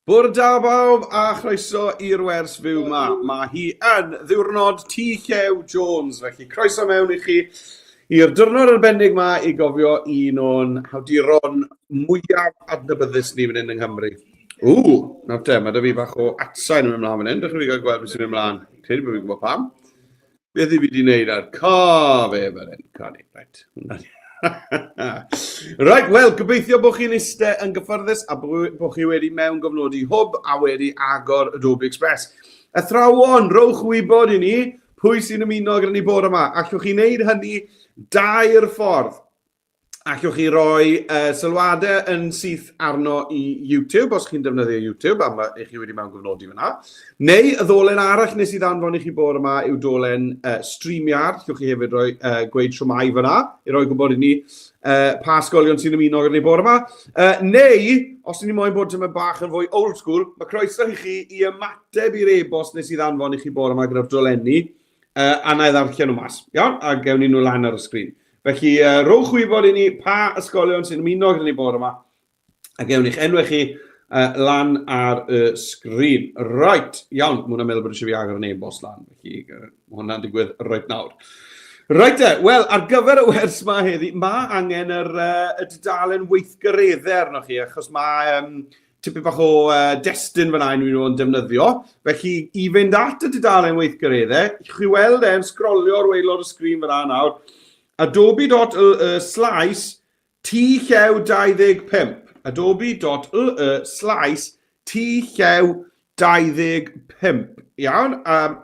Bore da bawb a chroeso i'r wers fyw ma. Mae hi yn ddiwrnod Llew Jones. Felly croeso mewn i chi i'r diwrnod arbennig ma i gofio un o'n hawduron mwyaf adnabyddus ni fan hyn yng Nghymru. Nawr te, mae da fi bach o atsain yn ymlaen fan hyn. Dych chi'n gweld beth sy'n ymlaen. Credu bod fi'n gwybod pam. Beth i fi wedi gwneud ar cof fan hyn. Cani, right. Right, wel, gobeithio bod chi'n eistedd yn gyfforddus a bod chi wedi mewn gofnodi hwb a wedi agor Adobe Express. Athrawon, rowch wybod i ni pwy sy'n ymuno gyda ni bore yma. Allwch chi wneud hynny dair ffordd. Allwch chi roi sylwadau yn syth arno i YouTube, os chi'n defnyddio YouTube, am eich chi wedi mewn gofnodi fyna. Neu y ddolen arall nes i ddanfon i chi bore yma yw dolen StreamYard. Allwch chi hefyd roi gweud siwmai fyna, i roi gwybod i ni pa ysgolion sy'n ymuno gyda ni bore yma. Neu, os ni moyn bod yma bach yn fwy old school, mae croeso i chi i ymateb i'r e-bost nes i ddanfon i chi bore yma gyda'r dolenni, a na i ddarllen nhw mas. Iawn? A gewn ni nhw lan ar y sgrin. Felly, rowch wybod i ni pa ysgolion sy'n ymuno gyda ni bore yma, a gewn i'ch enwau chi lan ar y sgrin. Right, iawn, mwyn am meddwl bod eisiau fi agor yn e-bost lan. Felly, mae hwnna'n digwydd roed nawr. Right, wel, ar gyfer y wers yma heddi, mae angen y dudalen weithgareddau arno chi, achos mae tipyn bach o destun fyna yn nhw'n defnyddio. Felly, i fynd at y dudalen weithgareddau, chi weld e'n sgrolio ar weilod y sgrin fyna nawr, Adobe.Llew25. Adobe.Llew25. Iawn,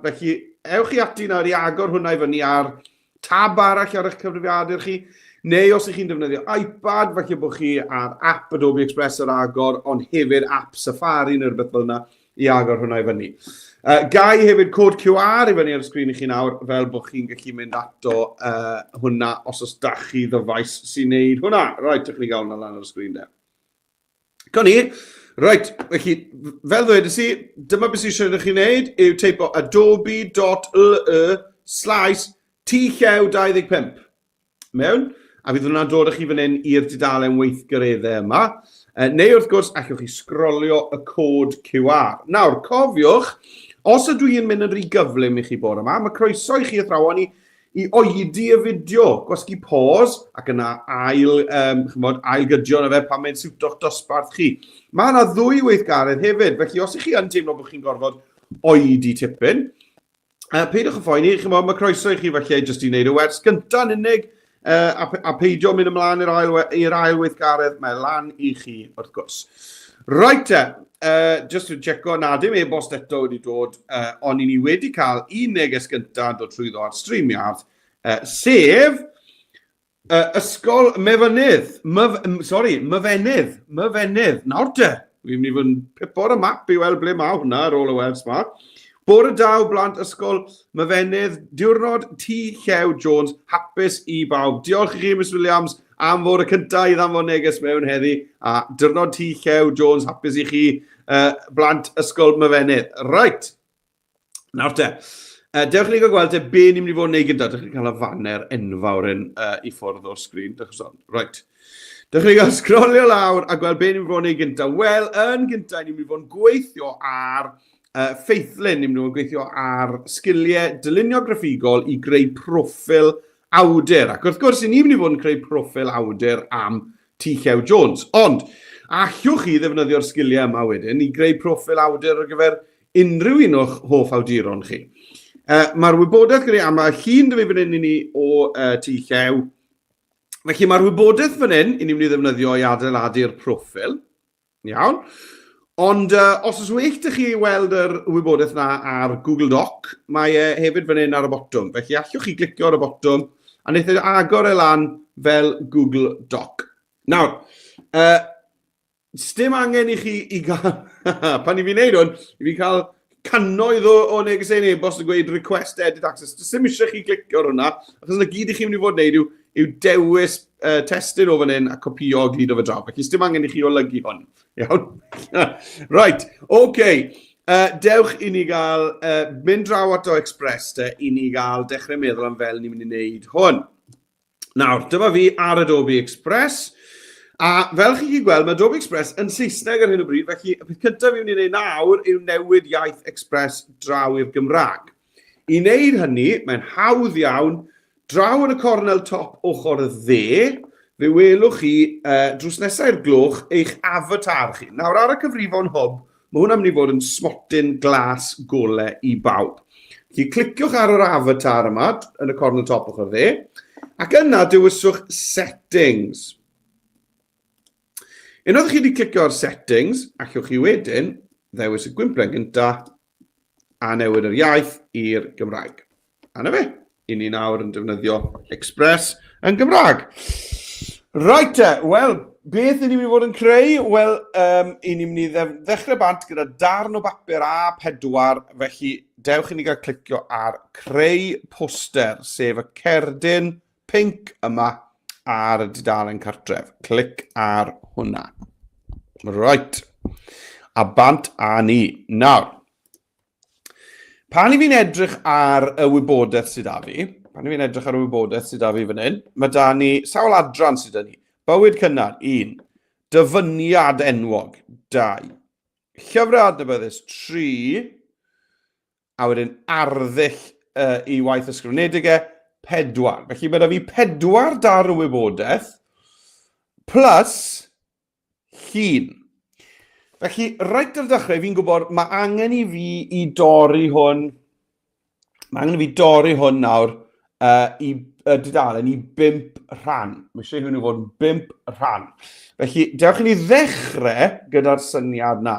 felly ewch chi ati nawr i agor hwnna i fyny ar tab arall ar eich cyfrifiadur chi, neu os ych chi'n defnyddio iPad, felly bod chi ar app Adobe Express ar agor, ond hefyd app Safari neu rhywbeth fel yna i agor hwnna i fyny. Gai hefyd cod QR i fyny ar y sgrin i chi nawr, fel bod chi'n gallu mynd ato hwnna os oes da chi ddyfais sy'n neud hwnna. Right, ych chi'n gael hwnna lan ar y sgrin de. Gwn ni, right, felly, fel ddweud i, dyma beth sy'n siarad chi'n neud, yw teipo adobe.Llew25. Mewn, a fydd hwnna'n dod â chi fan hyn i'r dudalen weithgareddau yma. Neu wrth gwrs, allwch chi sgrolio y cod QR. Nawr, cofiwch, os ydw i'n mynd yn rhy gyflym i chi bore yma, mae croeso i chi athrawon i oedi y fideo, gwasgu pause, ac yna ailgydio na fe pan mae'n siwto'ch dosbarth chi. Mae yna ddwy weithgaredd hefyd, felly os ych chi yn teimlo bod chi'n gorfod oedi tipyn, peidwch y phoeni, mae croeso i chi felly jyst i wneud y wers gynta'n unig, a peidio mynd ymlaen i'r ail weithgaredd, mae lan i chi wrth gwrs. Right, just to checo na dim e-bost eto wedi dod, ond i ni wedi cael un neges gyntaf dod trwyddo ar StreamYard, sef ysgol Mefynydd. Mefynydd. Nawr te, fi'n mynd i fod yn pipo'r y map i weld ble mae hwnna ar ôl y wers yma. Bore daw blant ysgol Mefynydd, diwrnod Llew Jones, hapus i bawb. Diolch i chi, Miss Williams, am fod y cyntaf i ddanfon neges mewn heddi. A diwrnod Llew Jones, hapus i chi blant ysgol Mefynydd. Right. Nawr te, dewch chi gael gweld be ni'n mynd i fod yn neud gyda. Dewch chi cael y fanner enfawr i ffwrdd o'r sgrin. Right. Dewch chi gael sgrolio lawr a gweld be ni'n mynd i fod yn neud gyda. Wel, yn gyntaf, ni'n mynd i fod yn gweithio ar ffeithlyn, ni'n mynd i gweithio ar sgiliau dylunio graffigol i greu proffil awdur. Ac wrth gwrs, ni'n mynd i fod yn creu proffil awdur am Llew Jones. Ond, allwch chi ddefnyddio'r sgiliau yma wedyn i greu proffil awdur ar gyfer unrhyw un o'ch hoff awduron chi. Mae'r wybodaeth gyda, a mae llun dy fi fan hyn i ni o Llew. Felly mae'r wybodaeth fan hyn i ni'n mynd i ddefnyddio i adeiladu'r proffil. Iawn. Ond os oes wych ydych chi weld yr wybodaeth yna ar Google Doc, mae hefyd fan hyn ar y botwm. Felly allwch chi glicio ar y botwm a wneud agor e lan fel Google Doc. Nawr, sdim angen i chi i gael, pan i fi'n neud hwn, i fi cael cannoedd o negesau e-bost yn gweud request edit access. Dim eisiau chi glicio ar hwnna, achos yna gyd i chi'n mynd i fod wneud yw dewis testyn o fan hyn a copio gyd o fe draw. Felly, sdim angen i chi olygu hwn. Iawn? Right, oce. Dewch i ni gael, mynd draw ato Express i ni gael dechrau meddwl am fel ni'n mynd i wneud hwn. Nawr, dyma fi ar Adobe Express. A fel chi chi'n gweld, mae Adobe Express yn Saesneg ar hyn o bryd, felly y peth cyntaf fi'n ei wneud nawr yw newid iaith Express draw i'r Gymraeg. I wneud hynny, mae'n hawdd iawn, draw yn y cornel top ochr y dde, fe welwch chi drws nesaf i'r gloch eich avatar chi. Nawr ar y cyfrifon hwb, mae hwnna'n mynd i fod yn smotyn glas golau i bawb. Chi cliciwch ar yr avatar yma yn y cornel top ochr dde, ac yna dewyswch settings. Unwaith chi wedi clicio ar settings, allwch chi wedyn ddewis y gwymplen gyntaf a newid yr iaith i'r Gymraeg. A na fe, i ni nawr yn defnyddio Express yn Gymraeg. Right, wel, beth i ni'n mynd i fod yn creu? Wel, i ni'n mynd i ddechrau bant gyda darn o bapur A4, felly dewch i ni gael clicio ar creu poster, sef y cerdyn pink yma ar y dudalen cartref. Clic ar hwnna. Right. A bant a ni. Nawr, pan i fi'n edrych ar y wybodaeth sydd â fi, fan hyn, mae da ni sawl adran sydd â ni. Bywyd cynnar, 1. Dyfyniad enwog, 2. Llyfrau adnabyddus, 3. A wedyn arddull i waith ysgrifenedigau, 4. Felly mae da fi 4 darn o wybodaeth, plus 1. Felly, reit ar dechrau, fi'n gwybod, mae angen i fi i dorri hwn, nawr i dudalen i 5 rhan. Mae eisiau hwnnw fod yn 5 rhan. Felly, dewch i ni ddechrau gyda'r syniad na.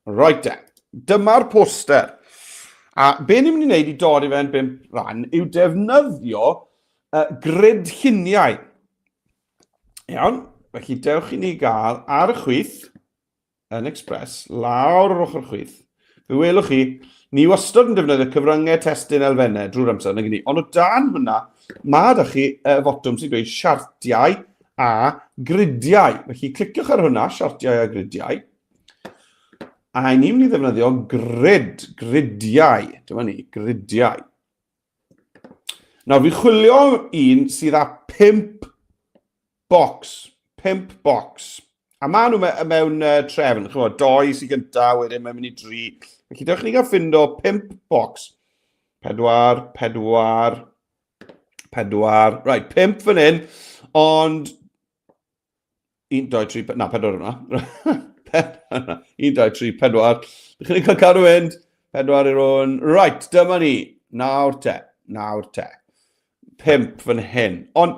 Reit dyma'r poster. A be ni'n mynd i wneud i dorri fe'n 5 rhan yw defnyddio grid lluniau. Iawn, felly dewch i ni gael ar y chwith yn Express, lawr yr ochr chwith. Fe welwch chi, ni wastad yn defnyddio cyfryngau testun elfennau drwy'r amser, nag ni. Ond o dan hwnna, mae da chi fotwm sy'n dweud siartiau a gridiau. Felly cliciwch ar hwnna, siartiau a gridiau. A ni'n mynd i ddefnyddio gridiau. Dyma ni, gridiau. Nawr, fi chwilio un sydd â 5 bocs. 5 bocs. A maen nhw mewn trefn. Chymod, 2 sy'n gyntaf, wedyn mae'n mynd i 3. Felly, dewch ni gael ffindo 5 bocs. 4. Right, 5 fan hyn. Ond 1, 2, 3, na, 4 yna. 1, 2, 3, 4. Dych chi'n cael cadw fynd. 4 i'r hwn. Right, dyma ni. Nawr te. 5 fan hyn. Ond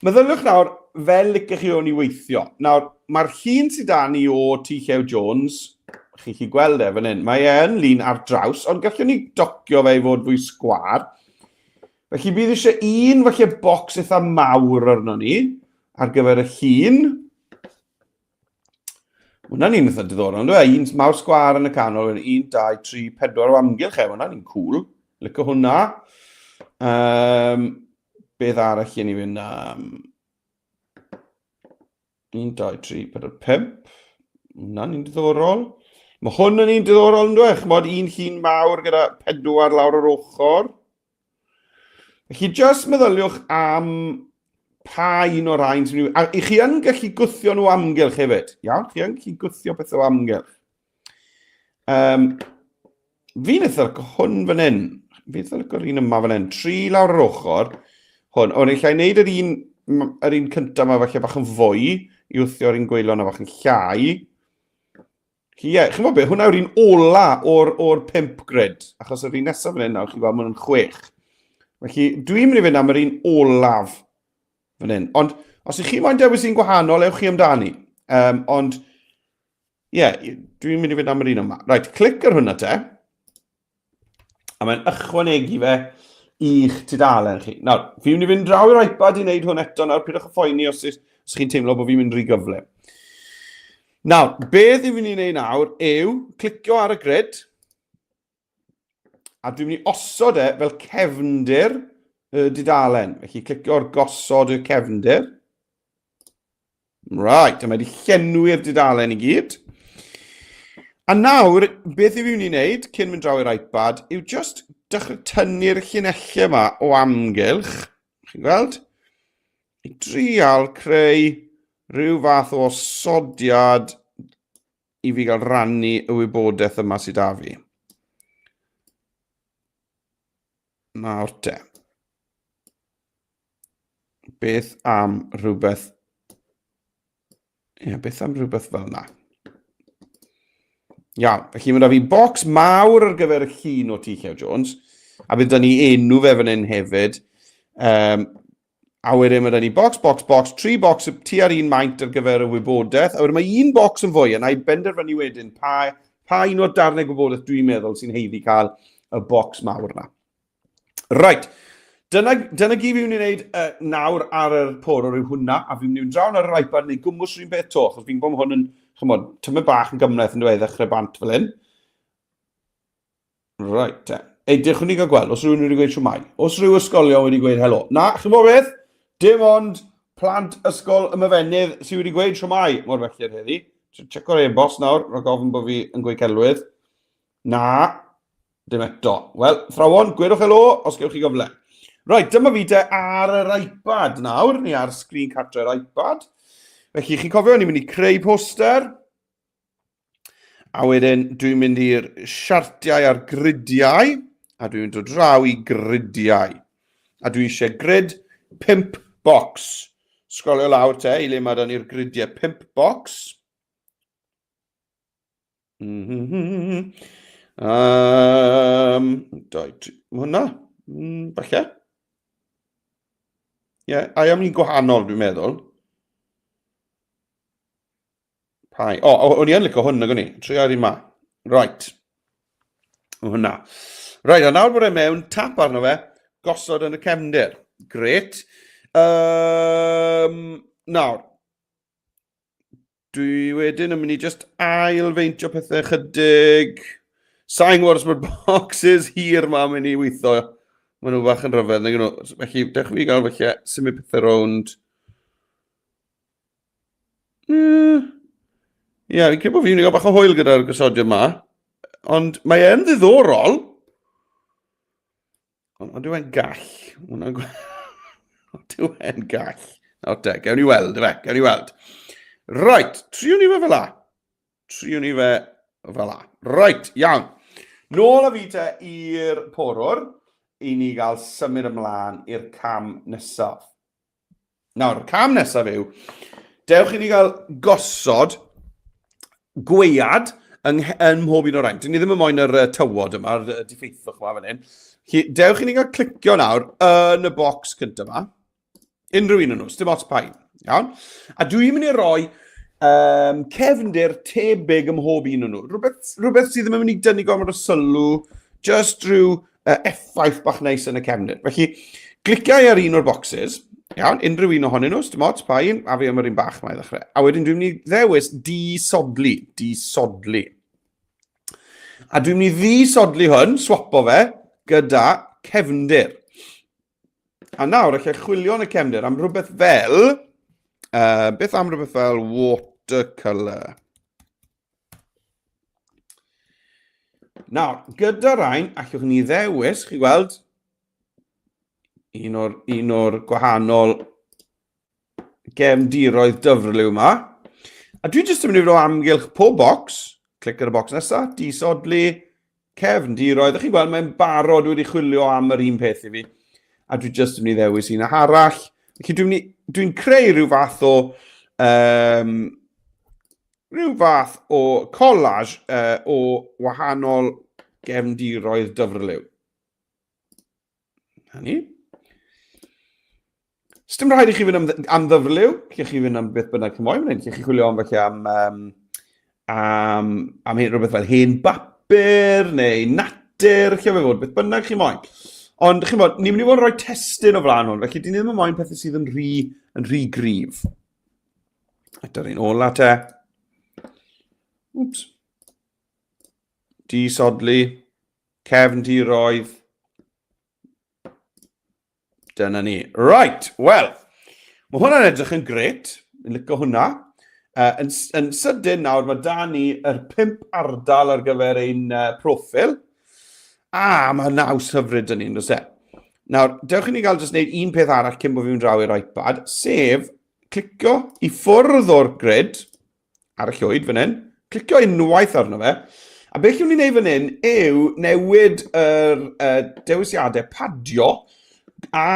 meddyliwch nawr, fel licech chi o'n i weithio. Nawr, mae'r llun sydd â ni o Llew Jones, chi'n gweld fan hyn, mae e'n lun ar draws, ond gallwn ni docio fe i fod fwy sgwar. Felly bydd eisiau un falle bocs eitha mawr arno ni, ar gyfer y llun. Hwna'n un eitha diddorol, ond un mawr sgwar yn y canol, 1, 2, 3, 4 o amgylch hwna'n un cool. Licio hwnna. Beth arall i ni fynd 1, 2, 3, 4, 5. Hwna'n un diddorol. Mae hwn yn un diddorol yn dweud. Chymod, un llun mawr gyda 4 lawr yr ochr. Felly, just meddyliwch am pa un o'r rhain sy'n nhw. A chi yn gallu gwthio nhw amgylch hefyd. Iawn, chi yn gallu gwthio beth o amgylch. Fi'n eitha hwn fan hyn. Fi'n eitha lygo'r un yma fan hyn. 3 lawr yr ochr. Hwn. Ond eich wneud yr un cyntaf yma falle bach yn fwy i wthio'r un gweilon a bach yn llai. Chi'n gwybod beth? Hwna yw'r un ola o'r 5 grid. Achos yr un nesaf fan hyn nawr, chi'n gweld ma'n 6. Felly, dwi'n mynd i fynd am yr un olaf fan hyn. Ond, os ych chi moyn dewis un gwahanol, ewch chi amdani. Ond, dwi'n mynd i fynd am yr un yma. Right, clic ar hwnna te. A mae'n ychwanegu fe i'ch tudalen chi. Nawr, fi'n mynd i fynd draw i'r iPad i wneud hwn eto. Nawr, pidwch y phoeni os chi'n teimlo bod fi'n mynd rhy gyflym. Nawr, beth fi'n mynd i wneud nawr yw clicio ar y grid. A dwi'n mynd i osod fel cefndir y dudalen. Felly, clicio ar gosod y cefndir. Right, a mae wedi llenwi'r dudalen i gyd. A nawr, beth fi'n mynd i wneud cyn mynd draw i'r iPad yw just dechrau tynnu'r llinellau yma o amgylch. Chi'n gweld? I drial creu rhyw fath o osodiad i fi gael rannu y wybodaeth yma sydd â fi. Nawr te. Beth am rhywbeth... beth am rhywbeth fel yna. Iawn, felly mae da fi bocs mawr ar gyfer y llun o T. Llew Jones, a bydd da ni enw fe fan hyn hefyd. A wedyn mae da ni bocs, 3 bocs tu ar un maint ar gyfer y wybodaeth, a wedyn mae un bocs yn fwy, a na i benderfynu wedyn pa un o'r darnau gwybodaeth dwi'n meddwl sy'n heiddi cael y bocs mawr yna. Right, dyna gyd fi'n mynd i wneud nawr ar y poror yw hwnna, a fi'n mynd i drawn ar yr iPad neu gwmwys rhywun beth to, achos fi'n bod hwn yn, chymod, tymed bach yn gymlaeth yn dweud ddechrau bant fel hyn. Right, te. Dewch ni gael gweld, os rhywun wedi gweud siwmai. Os rhyw ysgolion wedi gweud helo. Na, chymod beth? Dim ond plant ysgol y myfennydd sydd wedi gweud siwmai. Mor felly'r heddi. Checko'r e-bost nawr, rhaid gofyn bod fi yn gweud celwydd. Na, dim eto. Wel, thrawon, gwedwch helo os gewch chi gyfle. Right, dyma fi te ar yr iPad nawr, neu ar sgrin cartre'r iPad. Felly, chi'n cofio, ni'n mynd i creu poster. A wedyn, dwi'n mynd i'r siartiau a'r gridiau. A dwi'n dod draw i gridiau. A dwi eisiau grid 5 box. Sgrolio lawr te, i le mae dan ni'r gridiau 5 box. Hwna, falle. A am ni'n gwahanol, dwi'n meddwl. O'n i yn licio hwnna, gwni. Tri ar un ma. Right. Hwnna. Right, a nawr bod e mewn, tap arno fe, gosod yn y cefndir. Gret. Nawr, dwi wedyn yn mynd i just ail-feintio pethau chydig. Sa'n gwrs bod boxes hir ma'n mynd i weithio. Maen nhw bach yn rhyfedd. Felly, dewch fi gael felly symud pethau rownd. Fi'n credu bod fi'n gael bach o hwyl gyda'r gysodiad yma. Ond mae e'n ddiddorol. Ond dwi'n gall. Dwi'n gall. O te, gewn ni weld, efe, gewn ni weld. Right, triwn ni fe fel la. Right, iawn. Nôl a fi te i'r porwr, i ni gael symud ymlaen i'r cam nesaf. Nawr, cam nesaf yw, dewch i ni gael gosod gwead yn mhob un o'r rhain. Dyn ni ddim yn moyn yr tywod yma, yr diffeithwch yma fan hyn. Dewch i ni gael clicio nawr yn y bocs cyntaf yma. Unrhyw un yn nhw, dim ots pa un. Iawn? A dwi'n mynd i roi cefndir tebyg ym mhob un yn nhw. Rhywbeth sydd ddim yn mynd i dynnu gormod o sylw, just rhyw effaith bach neis yn y cefndir. Felly, gliciau ar un o'r bocsys, iawn, unrhyw un ohonyn nhw, dim ots pa un, a fi am yr un bach yma i ddechrau. A wedyn dwi'n mynd i ddewis disodli. A dwi'n mynd i ddisodli hwn, swapo fe, gyda cefndir. A nawr, allai chwilio yn y cefndir am rhywbeth fel, beth am rhywbeth fel watercolour. Nawr, gyda rhain, allwch ni ddewis, chi gweld, un o'r gwahanol gefndiroedd dyfrlyw yma. A dwi'n jyst yn mynd i fod o amgylch pob bocs, clic ar y bocs nesaf, disodli, cefndiroedd. A chi'n gweld, mae'n barod wedi chwilio am yr un peth i fi. A dwi'n jyst yn mynd i ddewis un arall. Dwi'n creu rhyw fath o collage o wahanol gefndiroedd dyfrlyw. Hynny. Sdim rhaid i chi fynd am ddyfrlyw, chi fynd am beth bynnag chi moyn, chi chwilio am felly am rhywbeth fel hen bapur neu natur, chi fe fod, beth bynnag chi moyn. Ond chi'n bod, ni'n mynd i fod yn rhoi testyn o flaen hwn, felly dyn ni ddim yn moyn pethau sydd yn rhy gryf. Dyna'r un ola te. Oops. Disodli, cefndiroedd. Dyna ni. Right, wel, mae hwnna'n edrych yn gret, yn licio hwnna. Yn sydyn nawr, mae da ni yr 5 ardal ar gyfer ein proffil. Mae naws hyfryd yn un, does e? Nawr, dewch i ni gael jyst wneud un peth arall cyn bod fi'n draw i'r iPad, sef clicio I ffwrdd o'r grid ar y llwyd fan hyn, clicio unwaith arno fe, a beth yw'n ni'n neud fan hyn yw newid dewisiadau padio a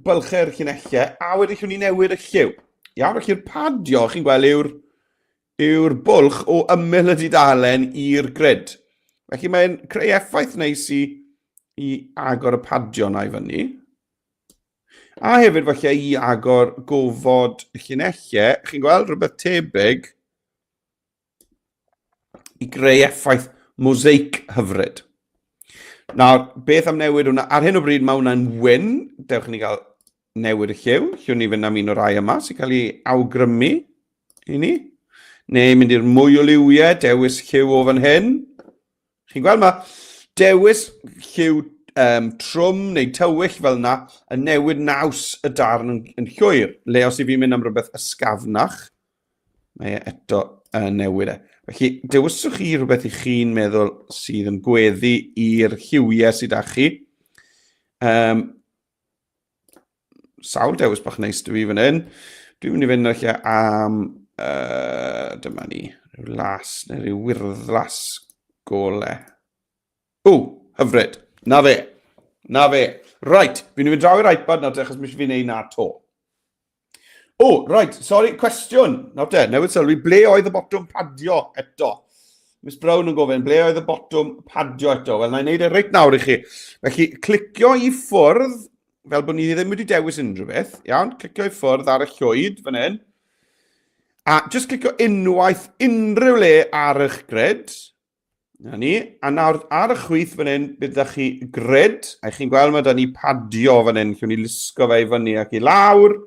bylchau'r llunellau, a wedyn llwn ni newid y lliw. Iawn, felly'r padio, chi'n gweld, yw'r bwlch o ymyl y dudalen i'r grid. Felly mae'n creu effaith neis I agor y padio na I fyny. A hefyd falle I agor gofod y llunellau, chi'n gweld rhywbeth tebyg I greu effaith mosaic hyfryd. Nawr, beth am newid hwnna? Ar hyn o bryd mae hwnna'n wyn. Dewch ni gael newid y lliw. Llwn ni fynd am un o'r rai yma sy'n cael ei awgrymu I ni. Neu mynd i'r mwy o liwiau, dewis lliw o fan hyn. Chi'n gweld mae dewis lliw trwm neu tywyll fel yna yn newid naws y darn yn llwyr. Le os I fi'n mynd am rhywbeth ysgafnach, mae eto newid e. Felly, dewiswch chi rhywbeth I chi'n meddwl sydd yn gweddu i'r lliwiau sydd â chi. Sawl dewis bach neis dy fi fan hyn. Dwi'n mynd I fynd allan am, dyma ni, rhyw las neu rhyw wyrddlas gole. Hyfryd. Na fe. Right, fi'n mynd draw i'r iPad nawr achos mis fi'n neud na to. Right, sorry, cwestiwn. Nawr te, newid sylwi, ble oedd y botwm padio eto? Miss Brown yn gofyn, ble oedd y botwm padio eto? Wel, na I wneud e reit nawr I chi. Felly, clicio I ffwrdd, fel bod ni ddim wedi dewis unrhyw beth. Iawn, clicio I ffwrdd ar y llwyd, fan hyn. A just clicio unwaith unrhyw le ar eich grid. Na ni. A nawr ar y chwith fan hyn, bydd chi grid. A chi'n gweld mae da ni padio fan hyn. Llwn ni lusgo fe I fyny ac I lawr.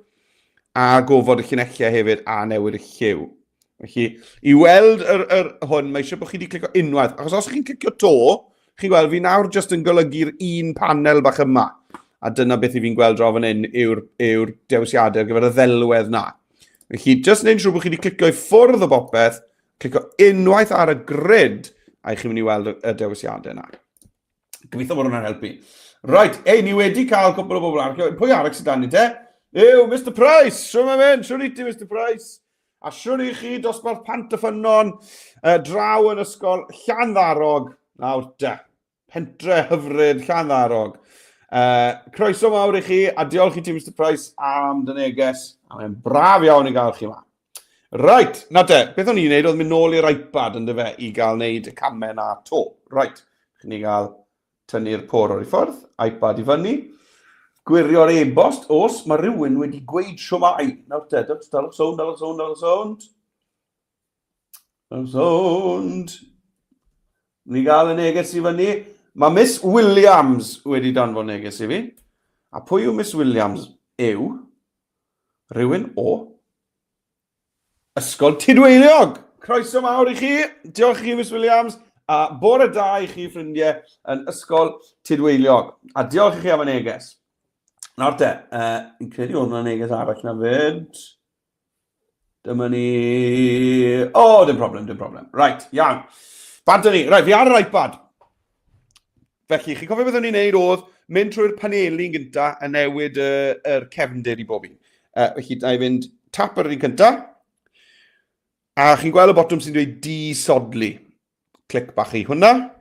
A gofod y llunellau hefyd a newid y lliw. Felly, I weld hwn, mae eisiau bod chi wedi clicio unwaith. Achos os chi'n clicio to, chi'n gweld fi nawr jyst yn golygu'r un panel bach yma. A dyna beth I fi'n gweld draw fan hyn yw'r dewisiadau ar gyfer y ddelwedd na. Felly, jyst neud siŵr bod chi wedi clicio I ffwrdd o bopeth, clicio unwaith ar y grid, a chi'n mynd I weld y dewisiadau na. Gobeithio bod hwnna'n helpu. Right, ni wedi cael cwbl o bobl arall. Pwy arall sydd dan ni te? Mr Price, siwr mae'n mynd, siwr I ti, Mr Price. A siwr I chi dosbarth Pantyffynon draw yn ysgol Llanddarog. Nawr de, pentre hyfryd Llanddarog. Croeso mawr I chi, a diolch I ti, Mr Price, am dy neges. A mae'n braf iawn I gael chi yma. Right, na de, beth o'n i'n neud oedd mynd nôl i'r iPad yn dyfe I gael neud y camau na to. Right, chi'n ni gael tynnu'r por o'r I ffwrdd, iPad I fyny. Gwirio'r e-bost, os mae rhywun wedi gweud siwmai. Nawr te, dalwch sownd. Ni gael y neges I fyny. Mae Miss Williams wedi danfon neges I fi. A pwy yw Miss Williams? Rhywun o Ysgol Tidweiliog. Croeso mawr I chi. Diolch I chi, Miss Williams. A bore da I chi, ffrindiau, yn Ysgol Tidweiliog. A diolch I chi am y neges. Nawr te, yn credu hwnna neges arall na fyd. Dyma ni... dim problem. Right, iawn. Bant ni. Right, fi ar yr iPad. Felly, chi'n cofio beth o'n i'n neud oedd mynd trwy'r paneli'n gynta a newid yr cefndir I bob un. Felly, na I fynd tap ar yr un cynta. A chi'n gweld y botwm sy'n dweud disodli. Clic bach I hwnna.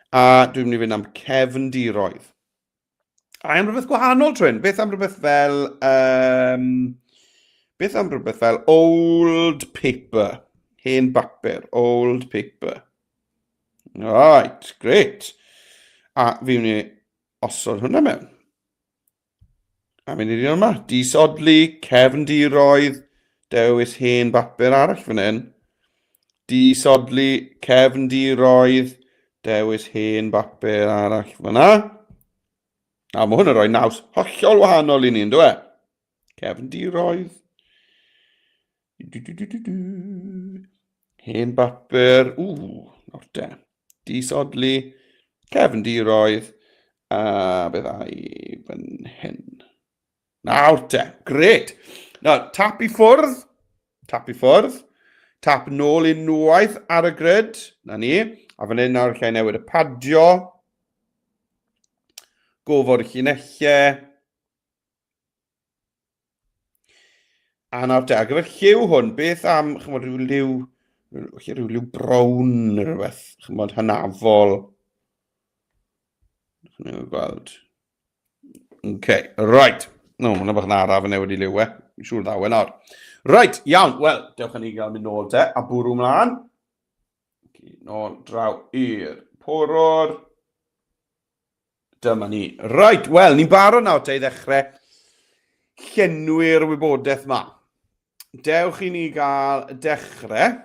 A dwi'n mynd I fynd am cefndiroedd. A am rhywbeth gwahanol trwy'n, beth am rhywbeth fel old paper, hen bapur, old paper. Right, great. A fi mynd I osod hwnna mewn. A mynd i'r yma, disodli, cefndiroedd, dewis hen bapur arall fan hyn. Disodli, cefndiroedd, dewis hen bapur arall fan hynna. A mae hwn yn rhoi naws hollol wahanol I ni, ynddo e? Cefndiroedd. Hen bapur. Nawr te. Disodli. Cefndiroedd. A byddai fan hyn. Nawr te. Gret. Nawr, tap I ffwrdd. Tap nôl unwaith ar y grid. Na ni. A fan hyn nawr lle newid y padio. Gofod y llunellau. A nawr te, gyda'r lliw hwn, beth am, chymod, rhyw liw brown neu rhywbeth, chymod, hynafol. Chymod gweld. OK, right. No, mae'n bach yn araf yn newid i liw e. Mi'n siŵr ddaw e nawr. Right, iawn. Wel, dewch i ni gael mynd nôl te, a bwrw mlaen. Nôl draw i'r poror. Dyma ni. Right, wel, ni'n barod nawr te i ddechrau llenwi'r wybodaeth yma. Dewch i ni gael dechrau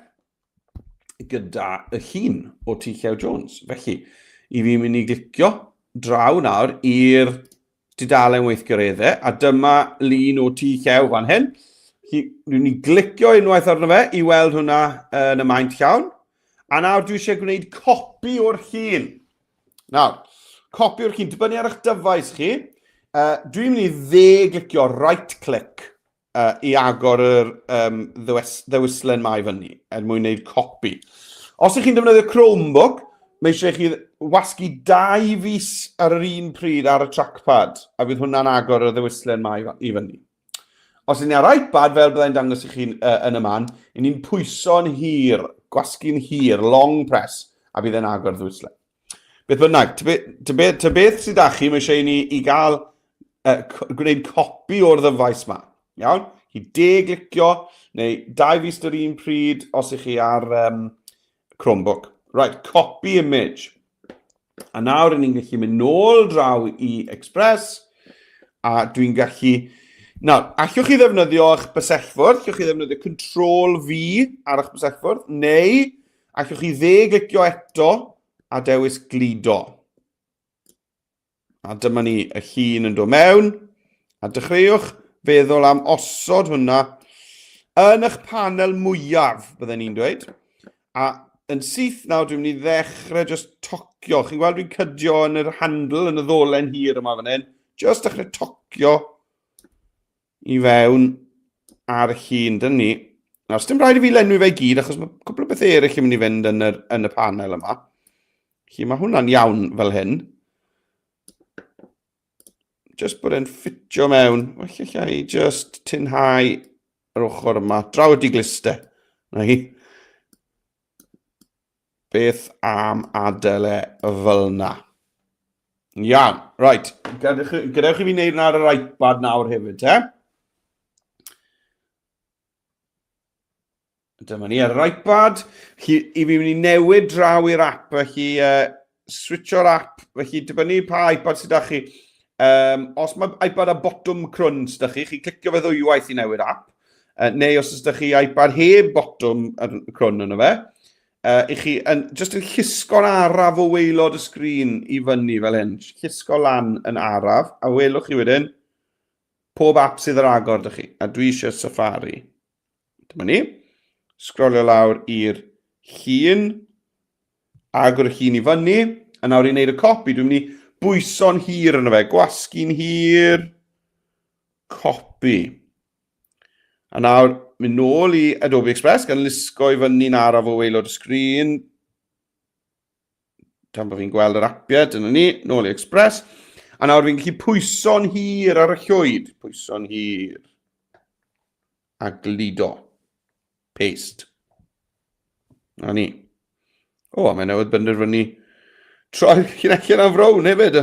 gyda y llun o Llew Jones. Felly, i fi mynd i glicio draw nawr i'r dudalen weithgareddau, a dyma lun o Llew fan hyn. Rwy'n ni glicio unwaith arno fe i weld hwnna yn y maint llawn. A nawr dwi eisiau gwneud copi o'r llun. Nawr, copi o'r llun, dibynnu ar eich dyfais chi. Dwi'n mynd i glicio right click i agor yr ddewislen ma i fyny er mwyn wneud copi. Os ych chi'n defnyddio Chromebook, mae eisiau chi wasgu 2 fis ar yr un pryd ar y trackpad, a bydd hwnna'n agor y ddewislen ma i fyny. Os ydyn ni ar iPad, fel byddai'n dangos i chi yn y man, i ni'n pwyso'n hir, gwasgu'n hir, long press, a bydd e'n agor y ddewislen. Beth bynnag, ta beth sydd â chi, mae eisiau ni i gael gwneud copi o'r ddyfais ma. Iawn? I glicio, neu 2 fis ar un pryd os ych chi ar Chromebook. Right, copy image. A nawr ni'n gallu mynd nôl draw i Express, a dwi'n gallu... Nawr, allwch chi ddefnyddio eich bysellfwrdd, allwch chi ddefnyddio Ctrl-V ar eich bysellfwrdd, neu allwch chi glicio eto a dewis gludo. A dyma ni y llun yn dod mewn, a dechreuwch feddwl am osod hwnna yn eich panel mwyaf, byddwn ni'n dweud. A yn syth nawr, dwi'n mynd i ddechrau just tocio. Chi'n gweld dwi'n cydio yn yr handle, yn y ddolen hir yma fan hyn. Just dechrau tocio i fewn ar y llun, dyn ni. Nawr, sdim rhaid i fi lenwi fe gyd, achos mae cwbl o beth eraill yn mynd i fynd yn y panel yma. Felly mae hwnna'n iawn fel hyn. Just bod e'n ffitio mewn. Felly llai just tinhau yr ochr yma. Draw y digliste. Na hi. Beth am adael e fel na. Iawn. Right. Gadewch i fi wneud ar yr iPad nawr hefyd, te. Dyma ni ar yr iPad. I fi mynd i newid draw i'r app. Felly, switcho'r app. Felly, dibynnu pa iPad sydd â chi. Os mae iPad a bottom crwns da chi, clicio fe ddwywaith i newid app. Neu os ydych chi iPad heb bottom crwn yno fe, chi just yn llusgo'r araf o waelod y sgrin i fyny fel hyn. Llusgo lan yn araf, a welwch chi wedyn pob app sydd ar agor da chi. A dwi eisiau Safari. Dyma ni. Sgrolio lawr i'r llun, agor y llun i fyny, a nawr i wneud y copi, dwi'n mynd i bwyso'n hir yno fe, gwasgu'n hir, copi. A nawr, mynd nôl i Adobe Express, gan lusgo i fyny'n araf o waelod y sgrin. Tan bod fi'n gweld yr apiau, dyna ni, nôl i Express. A nawr fi'n gallu pwyso'n hir ar y llwyd. Pwyso'n hir. A gludo. Paste. Na ni. O, mae'n newid benderfynu troi llinellau na frown hefyd.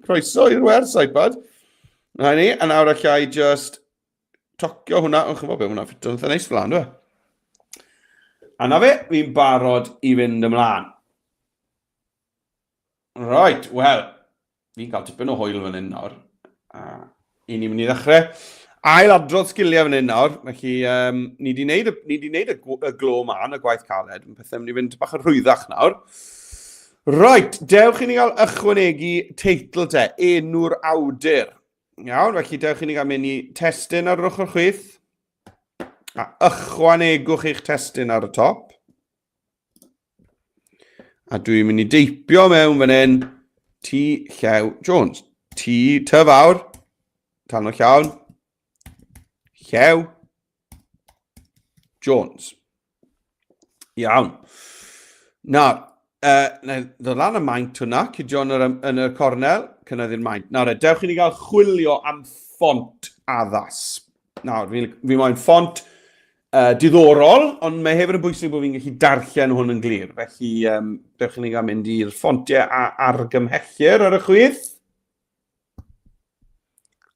Croeso i'r wers iPad. Na ni, a nawr allai just tocio hwnna. O'ch chi'n bod be hwnna ffito'n eitha neis fel an, dwi? A na fe, fi'n barod i fynd ymlaen. Right, wel, fi'n cael tipyn o hwyl fan hyn nawr. I ni'n mynd i ddechrau ailadrodd sgiliau fan hyn nawr. Felly, ni di wneud y glo man, y gwaith caled. Yn pethau mynd i fynd bach yn rhwyddach nawr. Right, dewch i ni gael ychwanegu teitl te, enw'r awdur. Iawn, felly dewch i ni gael mynd i testyn ar yr ochr chwith. A ychwanegwch eich testyn ar y top. A dwi'n mynd i deipio mewn fan hyn Llew Jones. Ty fawr, tan o llawn, Llew Jones. Iawn. Nawr, ddod lan y maint hwnna, cydio yn y cornel, cynnyddu'r maint. Nawr, dewch i ni gael chwilio am ffont addas. Nawr, fi moyn ffont diddorol, ond mae hefyd yn bwysig bod fi'n gallu darllen hwn yn glir. Felly, dewch i ni gael mynd i'r ffontiau a argymhellir ar y chwith.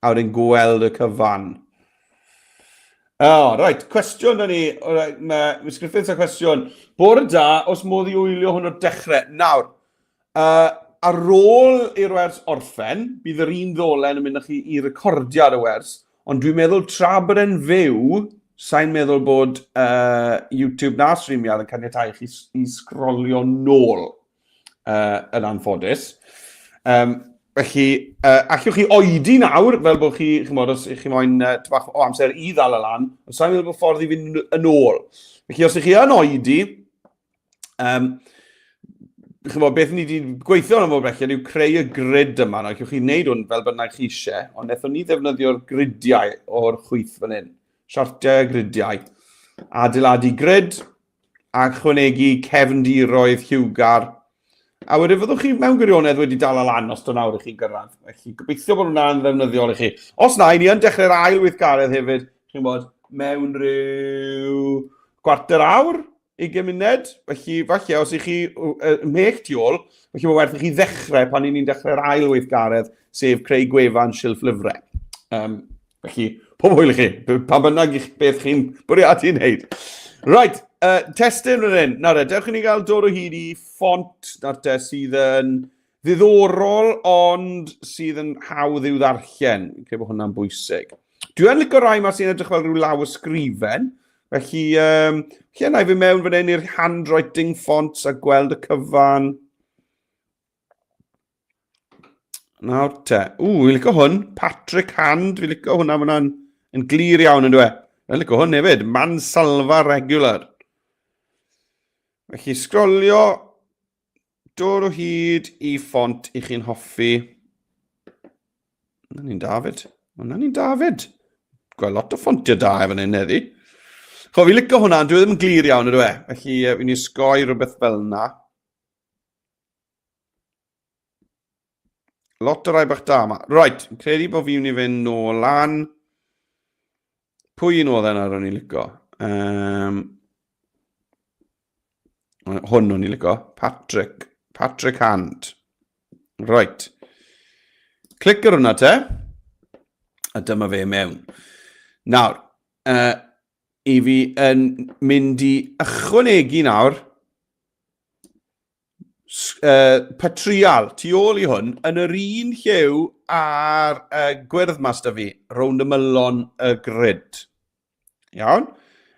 A wedyn gweld y cyfan. Right, cwestiwn da ni. Mae Griffiths a cwestiwn. Bore da, os modd i wylio hwn o'r dechrau. Nawr, ar ôl i'r wers orffen, bydd yr un ddolen yn mynd â chi i recordiad y wers, ond dwi'n meddwl tra bod e'n fyw, sa'n meddwl bod YouTube na streamiad yn caniatáu chi i sgrolio nôl yn anffodus. Felly, allwch chi oedi nawr, fel bod chi, chymod, os chi moyn bach o amser i ddal y lan, ond sa'n meddwl bod ffordd i fynd yn ôl. Felly, os ych chi yn oedi, chymod, beth ni wedi gweithio yn ymwneud felly yw creu y grid yma. Allwch chi wneud hwn fel bynnag chi eisiau, ond wnaethon ni ddefnyddio'r gridiau o'r chwith fan hyn. Siartiau gridiau. Adeiladu grid a chwanegu cefndiroedd lliwgar. A wedyn fyddwch chi mewn gwirionedd wedi dal y lan os do nawr i chi gyrraedd. Felly gobeithio bod hwnna'n ddefnyddiol i chi. Os na, ni yn dechrau'r ail weithgaredd hefyd, chi'n bod, mewn rhyw kwarter awr, 20 munud. Felly, falle, os ych chi mech tu ôl, felly mae werth i chi ddechrau pan ni'n dechrau'r ail weithgaredd, sef creu gwefan silff lyfrau. Felly, pob hwyl i chi, pan bynnag beth chi'n bwriadu i wneud. Right, testyn fan hyn. Nawr, dewch i ni gael dod o hyd i ffont sydd yn ddiddorol, ond sydd yn hawdd i'w ddarllen. Fi'n credu bod hwnna'n bwysig. Dwi'n licio rai yma sy'n edrych fel rhyw law ysgrifen. Felly, yna i fi mewn fan hyn i'r handwriting fonts a gweld y cyfan. Nawr te. Fi'n licio hwn. Patrick Hand. Fi'n licio hwnna fan yn glir iawn yn dwe. Fi'n licio hwn hefyd. Mansalva regular. Felly, sgrolio, dod o hyd i ffont i chi'n hoffi. Hwna ni'n David. Gweld lot o ffontiau da efo hyn heddi. Fi'n licio hwnna, dwi ddim yn glir iawn ydw e. Felly, fi'n isgoi rhywbeth fel yna. Lot o rai bach da yma. Right, credu bod fi'n fynd nôl lan. Pwy un oedd yna ro'n i'n licio? Hwn o'n i'n licio. Patrick Hand. Right. Clic ar hwnna te. A dyma fe mewn. Nawr, i fi yn mynd i ychwanegu nawr patrial tu ôl i hwn yn yr un lliw ar gwyrdd mas da fi, rownd y mylon y grid. Iawn?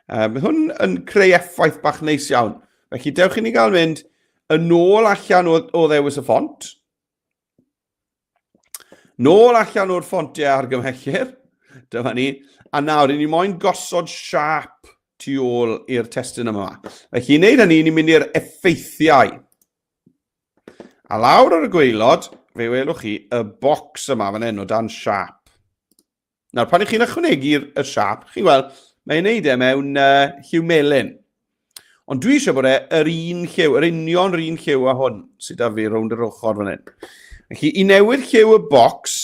Bydd hwn yn creu effaith bach neis iawn. Felly dewch i ni gael mynd yn ôl allan o ddewis y ffont. Nôl allan o'r ffontiau argymhellir. Dyma ni. A nawr, ni moyn gosod siap tu ôl i'r testyn yma. Felly, i wneud hynny, ni'n mynd i'r effeithiau. A lawr ar y gwaelod, fe welwch chi y bocs yma fan hyn o dan siap. Nawr, pan ych chi'n ychwanegu'r siap, chi'n gweld, mae'n wneud e mewn lliw melyn. Ond dwi eisiau bod yr un lliw, yr union yr un lliw a hwn, sydd â fi rownd yr ochr fan hyn. Felly, i newid lliw y bocs,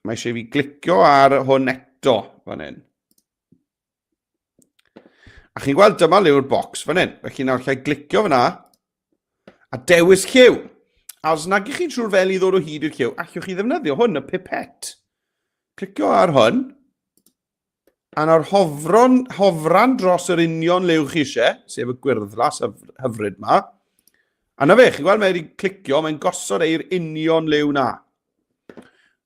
mae eisiau fi glicio ar hwn eto fan hyn. A chi'n gweld dyma liw'r bocs fan hyn. Felly nawr lle glicio fyna a dewis lliw. A os nag ych chi'n siŵr fel i ddod o hyd i'r lliw, allwch chi ddefnyddio hwn, y pipet. Clicio ar hwn. A nawr hofran dros yr union liw chi eisiau, sef y gwyrddlas hyfryd yma. A na fe, chi'n gweld mae wedi clicio, mae'n gosod ei'r union liw na.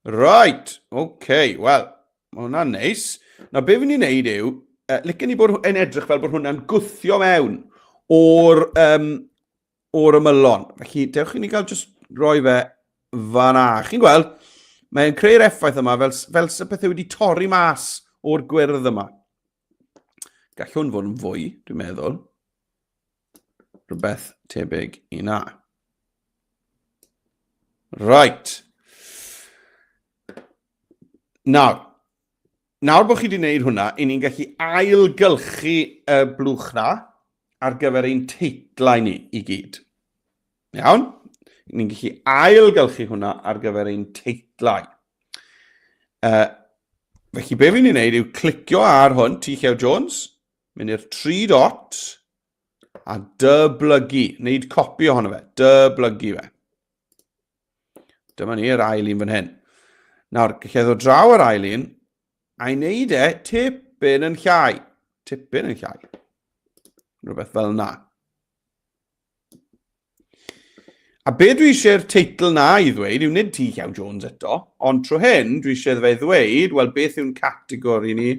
Right, wel, mae hwnna'n neis. Nawr, be fi'n ei wneud yw, licen ni bod yn edrych fel bod hwnna'n gwthio mewn o'r ymylon. Felly, dewch i ni gael jyst roi fe fan'na. Chi'n gweld, mae'n creu'r effaith yma fel sy'n pethau wedi torri mas o'r gwyrdd yma. Gall hwn fod yn fwy, dwi'n meddwl. Rhywbeth tebyg i na. Right. Nawr bod chi wedi gwneud hwnna, i ni'n gallu ailgylchu y blwch na ar gyfer ein teitlau ni i gyd. Iawn? Ni'n gallu ailgylchu hwnna ar gyfer ein teitlau. Felly be fi'n ei wneud yw clicio ar hwn, Llew Jones, mynd i'r 3 dots, a dyblygu, wneud copi ohono fe, dyblygu fe. Dyma ni'r ail un fan hyn. Nawr, gallai ddod draw yr ail un, a'i wneud e tipyn yn llai. Tipyn yn llai. Rhywbeth fel na. A be dwi eisiau'r teitl na i ddweud yw nid Llew Jones eto, ond trwy hyn dwi eisiau fe ddweud, wel beth yw'n categori ni,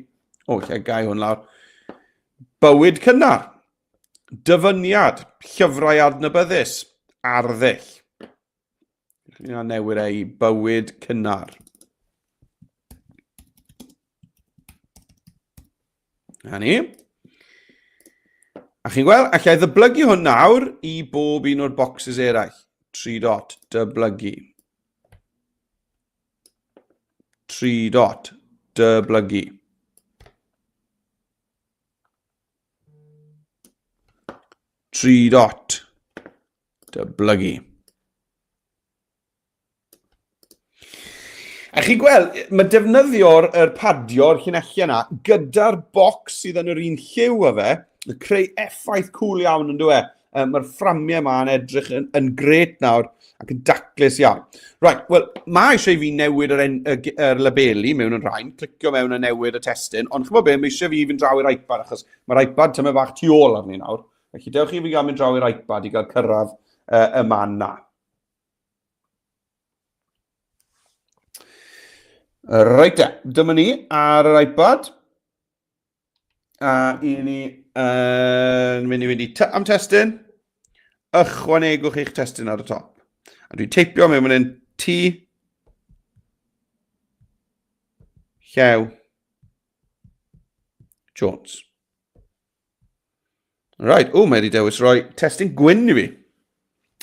lle gai hwn lawr, bywyd cynnar, dyfyniad, llyfrau adnabyddus, arddull. Yna newid ei bywyd cynnar. Na ni. A chi'n gweld, allai ddyblygu hwn nawr i bob un o'r bocsys eraill. 3 dot, dyblygu. 3 dot, dyblygu. Tri dot, dyblygu. A chi'n gweld, mae defnyddio'r padio'r llunellau yna gyda'r bocs sydd yn yr un lliw o fe, yn creu effaith cŵl iawn yn dweud. Mae'r fframiau yma yn edrych yn gret nawr ac yn daclus iawn. Right, wel, mae eisiau fi newid yr labeli mewn yn rhain, clicio mewn a newid y testyn, ond chymod be, mae eisiau fi fynd draw i'r iPad, achos mae'r iPad tyma bach tu ôl arni nawr. Felly, dewch chi fi gael mynd draw i'r iPad i gael cyrraedd y man na. Reit, dyma ni ar yr iPad. A i ni mynd i am testyn. Ychwanegwch eich testyn ar y top. A dwi'n teipio mewn yn Llew Jones. Right, mae wedi dewis roi testyn gwyn i fi.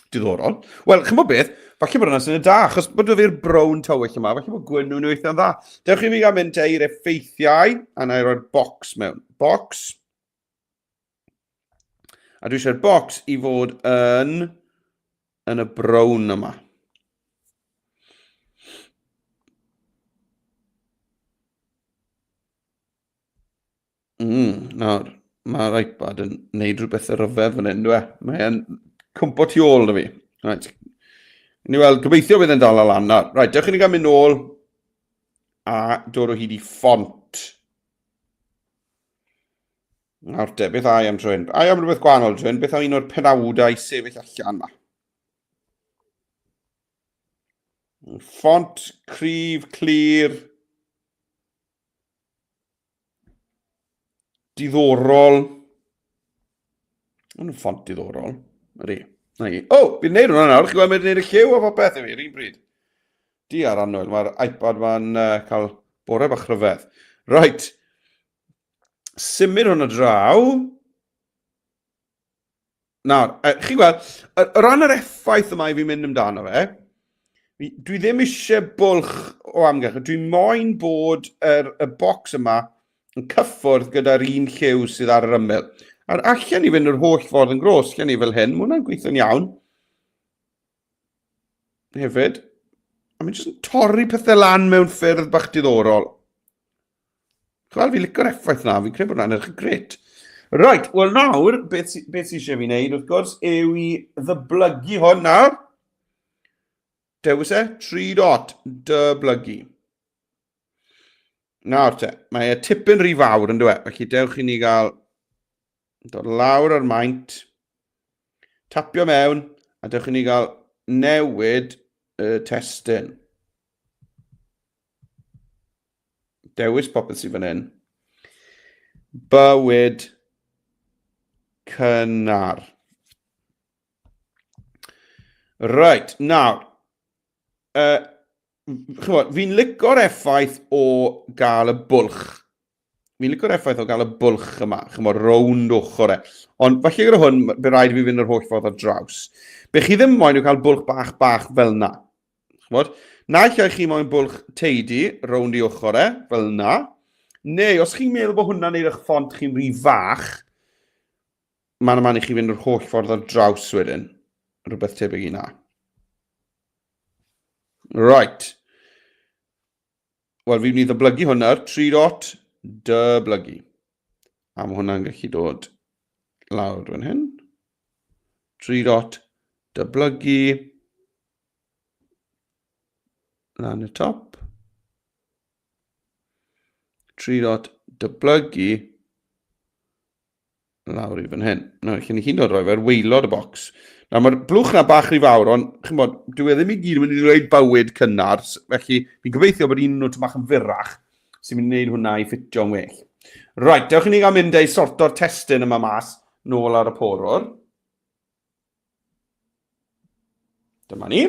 Diddorol. Wel, chymod beth, falle bod hwnna'n sy'n y da, achos bod fi'r brown tywyll yma, falle bod gwyn nhw'n weithio'n dda. Dewch i fi gael mynd i'r effeithiau, a na i roi'r bocs mewn. Bocs. A dwi eisiau'r bocs i fod yn y brown yma. Nawr, mae'r iPad yn neud rhywbeth y ryfedd fan hyn, dwi. Mae'n cwmpo tu ôl na fi. Right. Ni weld, gobeithio bydd yn dal o lan nawr. Right, dewch i ni gael mynd nôl a dod o hyd i ffont. Nawr te, beth ai am trwy'n? Ai am rhywbeth gwahanol trwy'n? Beth am un o'r penawdau sefyll allan yma? Ffont, cryf, clir, diddorol. Yn ffont diddorol. Ydy. Fi'n neud hwnna nawr. Chi'n gweld mae'n neud y lliw o popeth i fi, yr un bryd. Di ar annwyl, mae'r iPad ma'n cael bore bach rhyfedd. Right. Symud hwnna draw. Nawr, chi'n gweld, o ran yr effaith yma i fi'n mynd amdano fe, dwi ddim eisiau bwlch o amgylch. Dwi'n moyn bod y bocs yma yn cyffwrdd gyda'r un lliw sydd ar yr ymyl. A'r allan ni fynd yr holl ffordd yn gros, allan ni fel hyn. Mae hwnna'n gweithio'n iawn. Hefyd. A mae'n jyst yn torri pethau lan mewn ffyrdd bach diddorol. Chwal, fi licio'r effaith na, fi'n credu bod hwnna'n edrych yn gret. Right, wel nawr, beth sy'n eisiau fi wneud, wrth gwrs, yw i ddyblygu hwn nawr. Dewis e, 3 dot, dyblygu. Nawr te, mae y tipyn rhy fawr yn dweud, felly dewch i ni gael dod lawr ar maint, tapio mewn, a dewch i ni gael newid y testyn. Dewis popeth sydd fan hyn. Bywyd cynnar. Right, nawr. Fi'n licio'r effaith o gael y bwlch. Fi'n licio'r effaith o gael y bwlch yma. Chymod, rownd ochr e. Ond falle gyda hwn, bydd rhaid i fi fynd yr holl ffordd ar draws. Be chi ddim moyn yw cael bwlch bach fel na. Chymod? Na lle chi moyn bwlch teidi, rownd i ochr e, fel na. Neu, os chi'n meddwl bod hwnna'n neud eich ffont chi'n rhy fach, man i chi fynd yr holl ffordd ar draws wedyn. Rhywbeth tebyg i na. Right. Wel, fi'n mynd i ddyblygu hwnna, 3 dot, dyblygu. A mae hwnna'n gallu dod lawr fan hyn. 3 dot, dyblygu. Lan y top. 3 dot, dyblygu. Lawr i fan hyn. Nawr, chi'n hyn o'r rhoi fe'r waelod y bocs. Nawr, mae'r blwch na bach rhy fawr, ond chymod, dwi ddim i gyd yn mynd i ddweud bywyd cynnar, felly fi'n gobeithio bod un nhw bach yn fyrrach sy'n mynd i wneud hwnna i ffitio'n well. Right, dewch i ni gael mynd ei sorto'r testyn yma mas nôl ar y porwr. Dyma ni.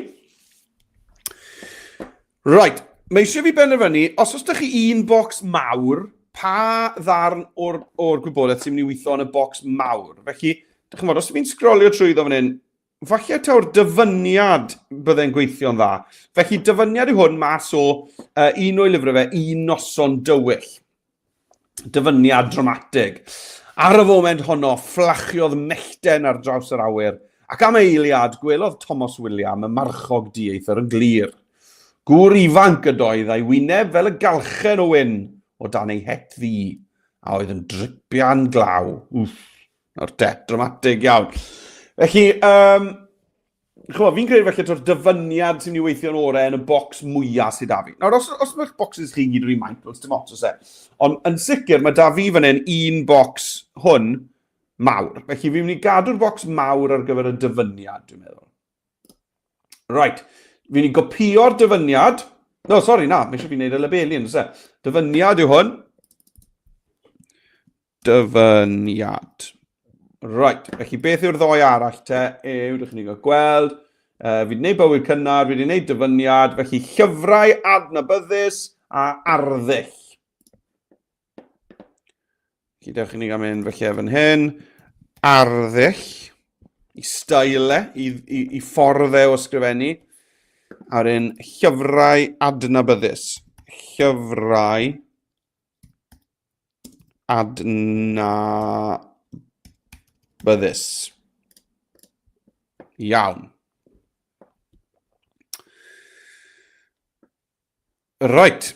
Right, mae eisiau fi benderfynu, os oes ydych chi un bocs mawr, pa ddarn o'r gwybodaeth sy'n mynd i weithio yn y bocs mawr. Felly, os fi'n sgrolio trwyddo fan hyn, falle taw'r dyfyniad byddai'n gweithio'n dda. Felly, dyfyniad yw hwn mas o un o'i lyfrau fe, un noson dywyll. Dyfyniad dramatig. Ar y foment honno, fflachiodd mellten ar draws yr awyr, ac am eiliad, gwelodd Thomas William y marchog dieithr yn glir. Gŵr ifanc ydoedd a'i wyneb fel y galchen o wyn o dan ei het ddi, a oedd yn dripian glaw. O'r det dramatig iawn. Felly, fi'n credu felly to'r dyfyniad sy'n ei weithio'n orau yn y bocs mwyaf sydd da fi. Nawr, os mae'ch bocsys chi gyd rwy'n maint, wrth dim ots e. Ond yn sicr, mae da fi fan hyn un bocs hwn mawr. Felly, fi'n mynd i gadw'r bocs mawr ar gyfer y dyfyniad, dwi'n meddwl. Right, fi'n mynd i gopio'r dyfyniad. No, sori, na, mae eisiau fi'n neud y labelion, oes e. Dyfyniad yw hwn. Dyfyniad. Right, felly beth yw'r ddoi arall te? Dych chi'n gael gweld. Fi wedi gwneud bywyd cynnar, fi wedi gwneud dyfyniad, felly llyfrau adnabyddus a arddull. Felly dewch chi'n gael mynd felly efo'n hyn. Arddull, i style, i fforddau o sgrifennu. A'r un llyfrau adnabyddus. Llyfrau adnabyddus. Iawn. Right.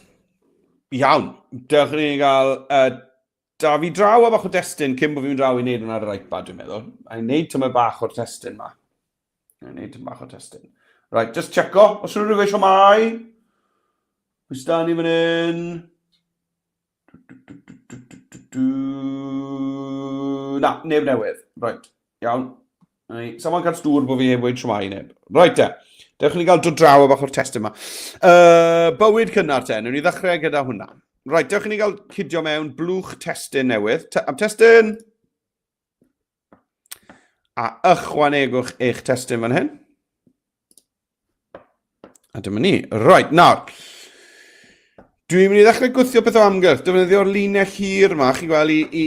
Iawn. Dewch i ni gael da fi draw a bach o destun cyn bod fi'n draw i wneud hwnna ar yr iPad, dwi'n meddwl. A'i wneud tyma bach o'r testun ma. Right, just checo. Os ydych chi'n rhywbeth o mai? Oes da ni fan hyn? Na, neb newydd. Right, iawn. Sa'n cael stŵr bod fi heb weid siomai neb. Right, dewch ni gael dod draw o bach o'r testyn yma. Bywyd cynnar te, newn ni ddechrau gyda hwnna. Right, dewch ni gael cydio mewn blwch testyn newydd. Am testyn. A ychwanegwch eich testyn fan hyn. A dyma ni. Right, nawr. Dwi'n mynd i ddechrau gwthio beth o amgylch. Defnyddio'r linell hir yma, chi'n gweld i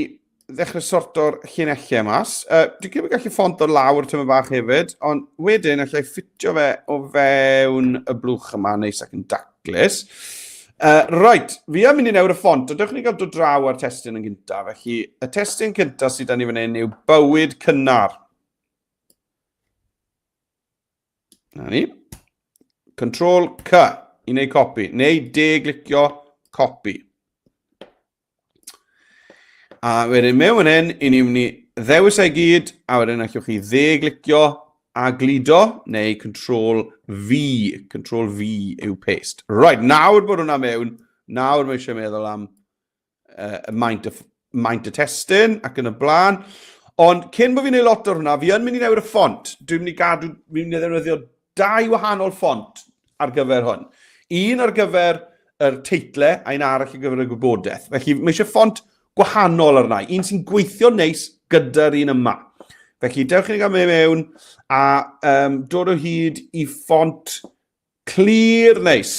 ddechrau sorto'r llinellau mas. Dwi'n gwybod gallu ffont o lawr tyma bach hefyd, ond wedyn allai ffitio fe o fewn y blwch yma neis ac yn daclus. Right, fi am mynd i newid y ffont, ond dewch ni gael dod draw ar testyn yn gyntaf. Felly, y testyn cyntaf sydd da ni fan hyn yw bywyd cynnar. Na ni. Control C i wneud copi, neu de-glicio copi. A wedyn mewn hyn, i ni mynd i ddewis ei gyd, a wedyn allwch chi de-glicio a glido, neu Control V. Control V yw paste. Right, nawr bod hwnna mewn, nawr mae eisiau meddwl am maint y testyn ac yn y blaen. Ond cyn bod fi'n neud lot o'r hwnna, fi yn mynd i newid y ffont. Dwi'n mynd i ddefnyddio 2 wahanol ffont ar gyfer hwn. Un ar gyfer y teitle a'n arall ar gyfer y gwybodaeth. Felly, mae eisiau ffont gwahanol arna. Un sy'n gweithio neis gyda'r un yma. Felly, dewch i ni gael mewn a dod o hyd i ffont clir neis.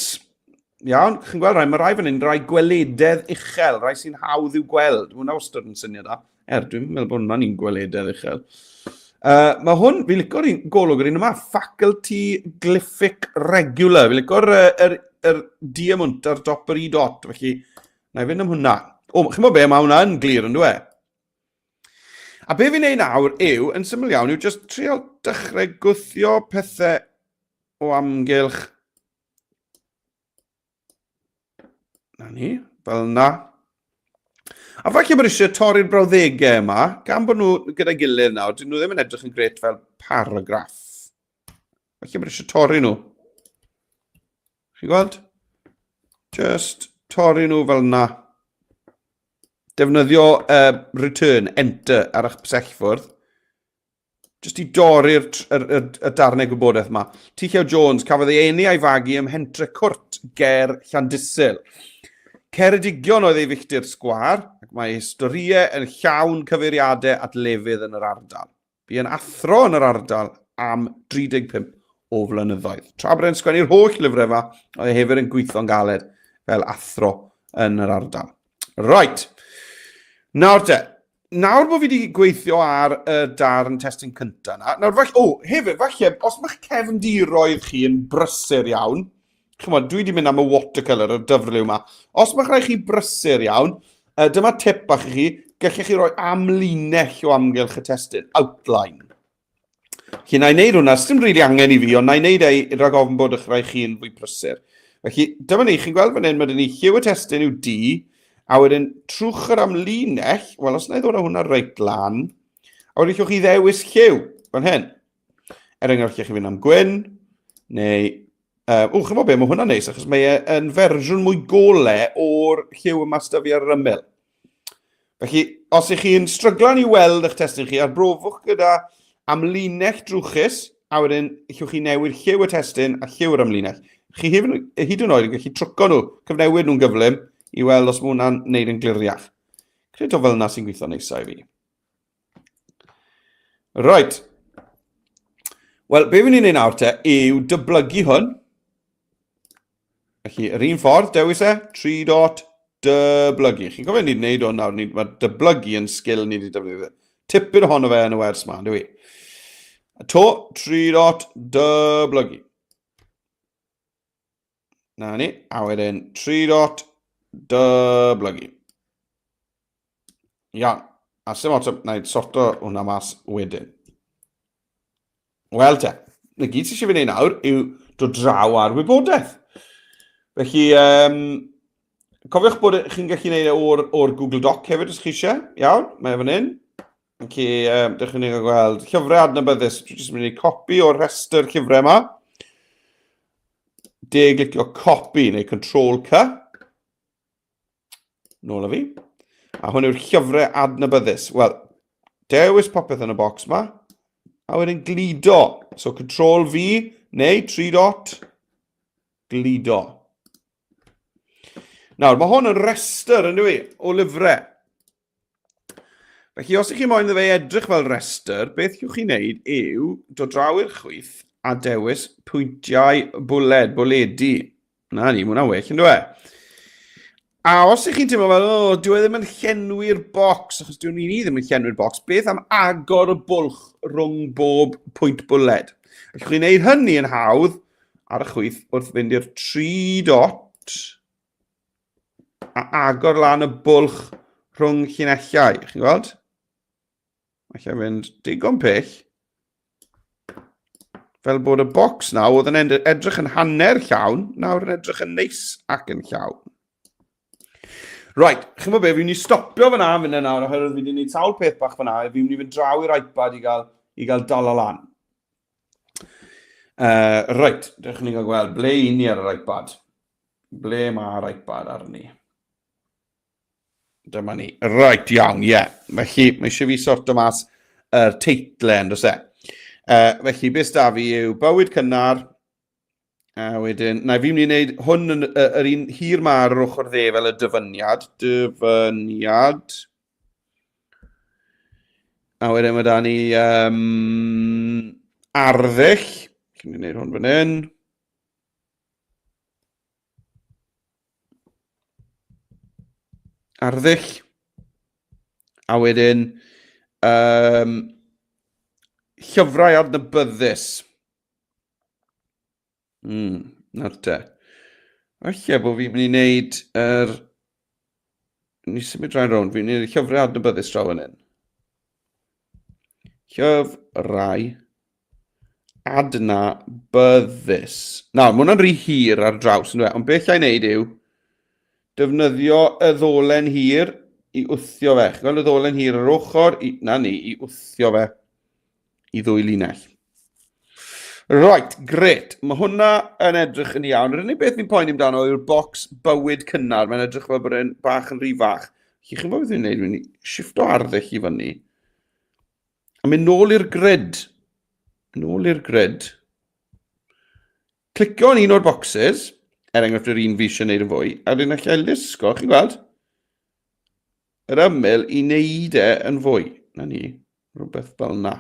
Iawn, chi'n gweld rai, mae rai fan hyn, rai gwelededd uchel, rai sy'n hawdd i'w gweld. Hwna wastad yn syniad da. Dwi'n meddwl bod hwnna'n un gwelededd uchel. Mae hwn, fi licor golwg yr un yma, Faculty Glyphic Regular. Fi licor yr diamwnt ar dop yr i-dot, felly na i fynd am hwnna. Chi'n meddwl be, mae hwnna yn glir yn dwi? A be fi'n neud nawr yw, yn syml iawn, yw just trial dechrau gwthio pethau o amgylch. Na ni, fel na. A falle bod eisiau torri'r brawddegau yma, gan bod nhw gyda gilydd nawr, dyn nhw ddim yn edrych yn gret fel paragraff. Falle bod eisiau torri nhw. Chi'n gweld? Just torri nhw fel na. Defnyddio return, enter ar eich sellfwrdd. Just i dorri'r darnau gwybodaeth yma. Llew Jones, cafodd ei eni a'i fagu ym Hentre Cwrt, ger Llandysil. Ceredigion oedd ei filltir sgwar, ac mae historiau yn llawn cyfeiriadau at lefydd yn yr ardal. Bu yn athro yn yr ardal am 35 o flynyddoedd. Tra bod e'n sgwennu'r holl lyfrau yma, oedd e hefyd yn gweithio'n galed fel athro yn yr ardal. Right. Nawr bod fi wedi gweithio ar y darn testyn cyntaf yna, hefyd, falle, os mae'ch cefndiroedd chi yn brysur iawn, chymod, dwi wedi mynd am y watercolour, y dyfrlyw yma. Os mae'ch rhaid chi brysur iawn, dyma tip bach i chi, gallech chi roi amlinell o amgylch y testyn, outline. Felly, na i wneud hwnna, sy'n rili angen i fi, ond na i wneud rhag ofn bod eich rhaid chi'n fwy brysur. Felly, dyma ni, chi'n gweld fan hyn, mae ni lliw y testyn yw D, a wedyn trwch yr amlinell, wel, os na i ddod â hwnna reit lan, a wedyn llwch chi ddewis lliw, fan hyn. Enghraifft, llwch chi fynd am gwyn, neu chymod be, mae hwnna'n neis, achos mae e'n fersiwn mwy golau o'r lliw yma sydd fi ar yr ymyl. Felly, os ych chi'n stryglan i weld eich testyn chi, arbrofwch gyda amlinell drwchus, a wedyn llwch chi newid lliw y testyn a lliw yr amlinell. Chi hyd yn oed yn gallu trwco nhw, cyfnewid nhw'n gyflym, i weld os mae hwnna'n neud yn gliriach. Credo fel yna sy'n gweithio neisau i fi. Right. Wel, be fi'n ni'n neud nawr te yw dyblygu hwn. Felly, yr un ffordd, dewis 3 dot dyblygu. Chi'n gofio ni wedi gwneud hwn nawr, mae dyblygu yn sgil ni wedi defnyddio. Tipyn ohono fe yn y wers yma, dwi. To, 3 dot dyblygu. Na ni, a wedyn 3 dot dyblygu. Iawn, a sy'n motor, na i sorto hwnna mas wedyn. Wel te, na gyd sy'n eisiau fi wneud nawr yw dod draw ar wybodaeth. Felly, cofiwch bod chi'n gallu gwneud o'r Google Doc hefyd os chi eisiau. Iawn, mae fan hyn. Felly, dych chi'n ei gweld llyfrau adnabyddus. Dwi'n jyst mynd i copi o'r rhestr llyfrau yma. Glicio copi neu Control-C. Nôl â fi. A hwn yw'r llyfrau adnabyddus. Wel, dewis popeth yn y bocs yma. A wedyn glido. So, Control-V neu 3 dot glido. Nawr, mae hwn yn restr, yn dwi, o lyfrau. Felly, os ych chi moyn iddo fe edrych fel restr, beth yw'ch chi'n neud yw dod draw i'r chwith a dewis pwyntiau bwledi. Na ni, mwynhau well, yn dwi. A os ych chi'n teimlo fel, dwi ddim yn llenwi'r bocs, achos dwi'n ni ddim yn llenwi'r bocs, beth am agor y bwlch rhwng bob pwynt bwled? Felly, chi'n neud hynny yn hawdd ar y chwith wrth fynd i'r 3 dot a agor lan y bwlch rhwng llinellau. Chi'n gweld? Mae lle fynd digon pell. Fel bod y bocs na oedd yn edrych yn hanner llawn, nawr yn edrych yn neis ac yn llawn. Right, chi'n gwybod be, fi'n ni stopio fyna fynd nawr, oherwydd fi'n ni sawl peth bach fyna, fi'n ni fynd draw i'r iPad i gael dal o lan. Right, dych chi'n gael gweld, ble i ni ar yr iPad? Ble mae'r iPad arni? Dyma ni. Right, iawn, ie. Felly, mae eisiau fi sorto mas yr teitlau, yn dos e. Felly, beth da fi yw bywyd cynnar, a wedyn, na fi'n mynd i wneud hwn yn yr un hir ma ar yr ochr dde fel y dyfyniad. Dyfyniad. A wedyn mae da ni arddull. Chi'n gwneud hwn fan hyn. Arddull, a wedyn llyfrau adnabyddus. Nawr te. Falle bod fi'n mynd i wneud ni symud dra'n rownd, fi'n wneud llyfrau adnabyddus draw yn hyn. Llyfrau adnabyddus. Nawr, mae hwnna'n rhy hir ar draws, ond beth allai wneud yw defnyddio y ddolen hir i wthio fe. Gweld y ddolen hir ar ochr, i wthio fe i ddwy linell. Right, gret. Mae hwnna yn edrych yn iawn. Yr unig beth ni'n poeni amdano yw'r bocs bywyd cynnar. Mae'n edrych fel bod e'n bach yn rhy fach. Chi'n chi'n bod beth yw'n gwneud? Mae'n shifto arddull i fyny. A mynd nôl i'r grid. Nôl i'r grid. Clicio yn un o'r boxes, enghraifft yr un fi eisiau gwneud yn fwy, a rydyn allai lusgo, chi'n gweld? Yr ymyl i wneud e yn fwy. Na ni, rhywbeth fel na.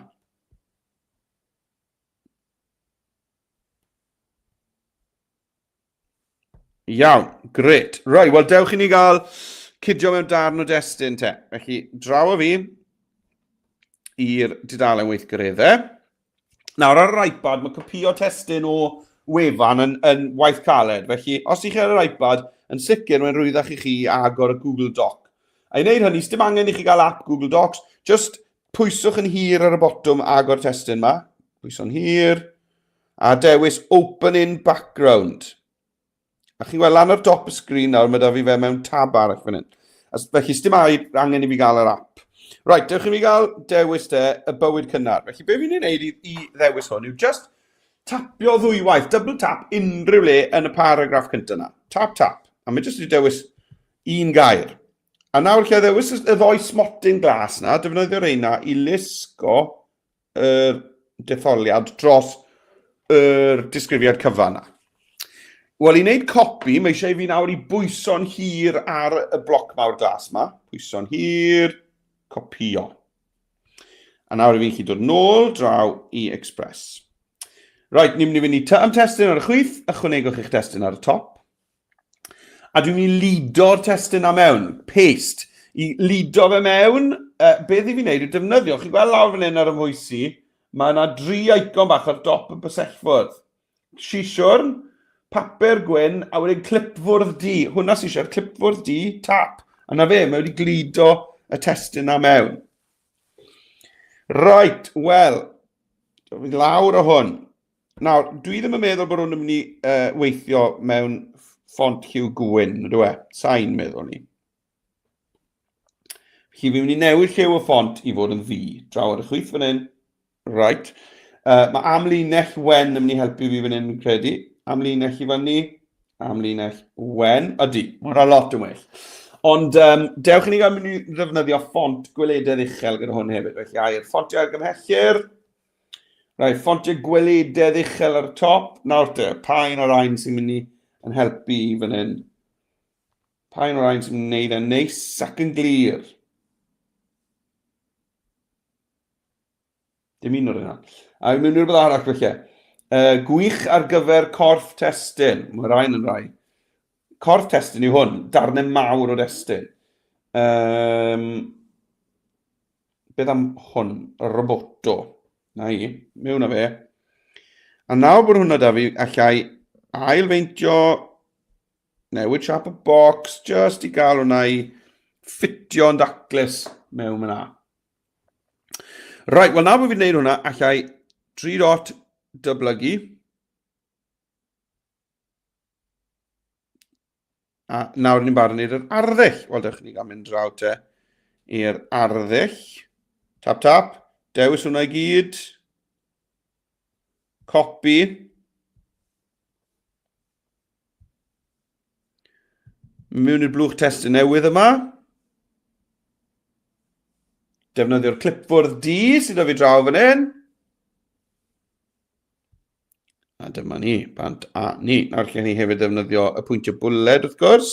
Iawn, gret. Rai, wel, dewch i ni gael cydio mewn darn o destun te. Felly, draw o fi i'r dudalen weithgareddau. Nawr, ar yr iPad, mae copio testun o wefan yn waith caled. Felly, os ych chi ar yr iPad, yn sicr mae'n rwyddach i chi agor y Google Doc. A i wneud hynny, dim angen i chi gael app Google Docs, just pwyswch yn hir ar y botwm agor testun yma. Pwyso'n hir. A dewis Open in Background. A chi'n gweld lan ar top y sgrin nawr, mae da fi fe mewn tab arall fan hyn. Felly, dim angen i fi gael yr app. Right, dewch i mi gael dewis y bywyd cynnar. Felly, be fi'n ei wneud i ddewis hwn yw just tapio ddwywaith, double tap unrhyw le yn y paragraff cyntaf yna. Tap, tap. A mae jyst i dewis un gair. A nawr lle ddewis y ddoi smotyn glas yna, defnyddio reina i lusgo yr detholiad dros yr disgrifiad cyfa yna. Wel, i wneud copi, mae eisiau fi nawr i bwyso'n hir ar y bloc mawr glas yma. Bwyso'n hir, copio. A nawr i fi'n chi dod nôl draw i Express. Right, ni'n mynd i fynd i am testun ar y chwith, ychwanegwch eich testun ar y top. A dwi'n mynd i lido'r testun na mewn, paste. I lido fe mewn, beth i fi wneud yw defnyddio. Chi'n gweld lawr fan hyn ar y mwysi, mae yna 3 icon bach ar dop y bysellfwrdd. Sisiwrn, papur gwyn, a wedyn clipfwrdd D. Hwna sy'n eisiau clipfwrdd D, tap. A na fe, mae wedi glido y testun na mewn. Right, wel, fi lawr o hwn. Nawr, dwi ddim yn meddwl bod hwn yn mynd i weithio mewn ffont Llew gwyn, ydw e? Sain meddwl ni. Felly fi'n mynd i newid lliw y ffont i fod yn ddi. Draw ar y chwith fan hyn. Right. Mae amlinell wen yn mynd i helpu fi fan hyn yn credu. Amlinell i fan ni. Amlinell wen. Ydy, mae'n lot yn well. Ond dewch i ni gael mynd i ddefnyddio ffont gwelededd uchel gyda hwn hefyd. Felly air ffontiau argymhellir. Rai, ffontiau gwelededd uchel ar y top. Nawr te, pa un o'r ein sy'n mynd i yn helpu i fan hyn. Pa un o'r ein sy'n mynd i wneud yn neis ac yn glir. Dim un o'r yna. A fi'n mynd i'r bydd arall felly. Gwych ar gyfer corff testun. Mae'r ein yn rai. Corff testun yw hwn. Darnau mawr o testun. Beth am hwn? Y roboto. Na i, mewn a fe. A nawr bod hwnna da fi, allai ailfeintio, newid siap y box, just i gael hwnna i ffitio'n daclus mewn yna. Right, wel nawr bod fi'n gwneud hwnna, allai 3 dot dyblygu. A nawr ni'n barod wneud yr arddull. Wel, dewch ni gael mynd draw te i'r arddull. Tap, tap. Dewis hwnna i gyd. Copi. Mewn i'r blwch testun newydd yma. Defnyddio'r clipfwrdd D sydd o fi draw fan hyn. A dyma ni, bant a ni. Nawr lle ni hefyd defnyddio y pwyntiau bwled wrth gwrs.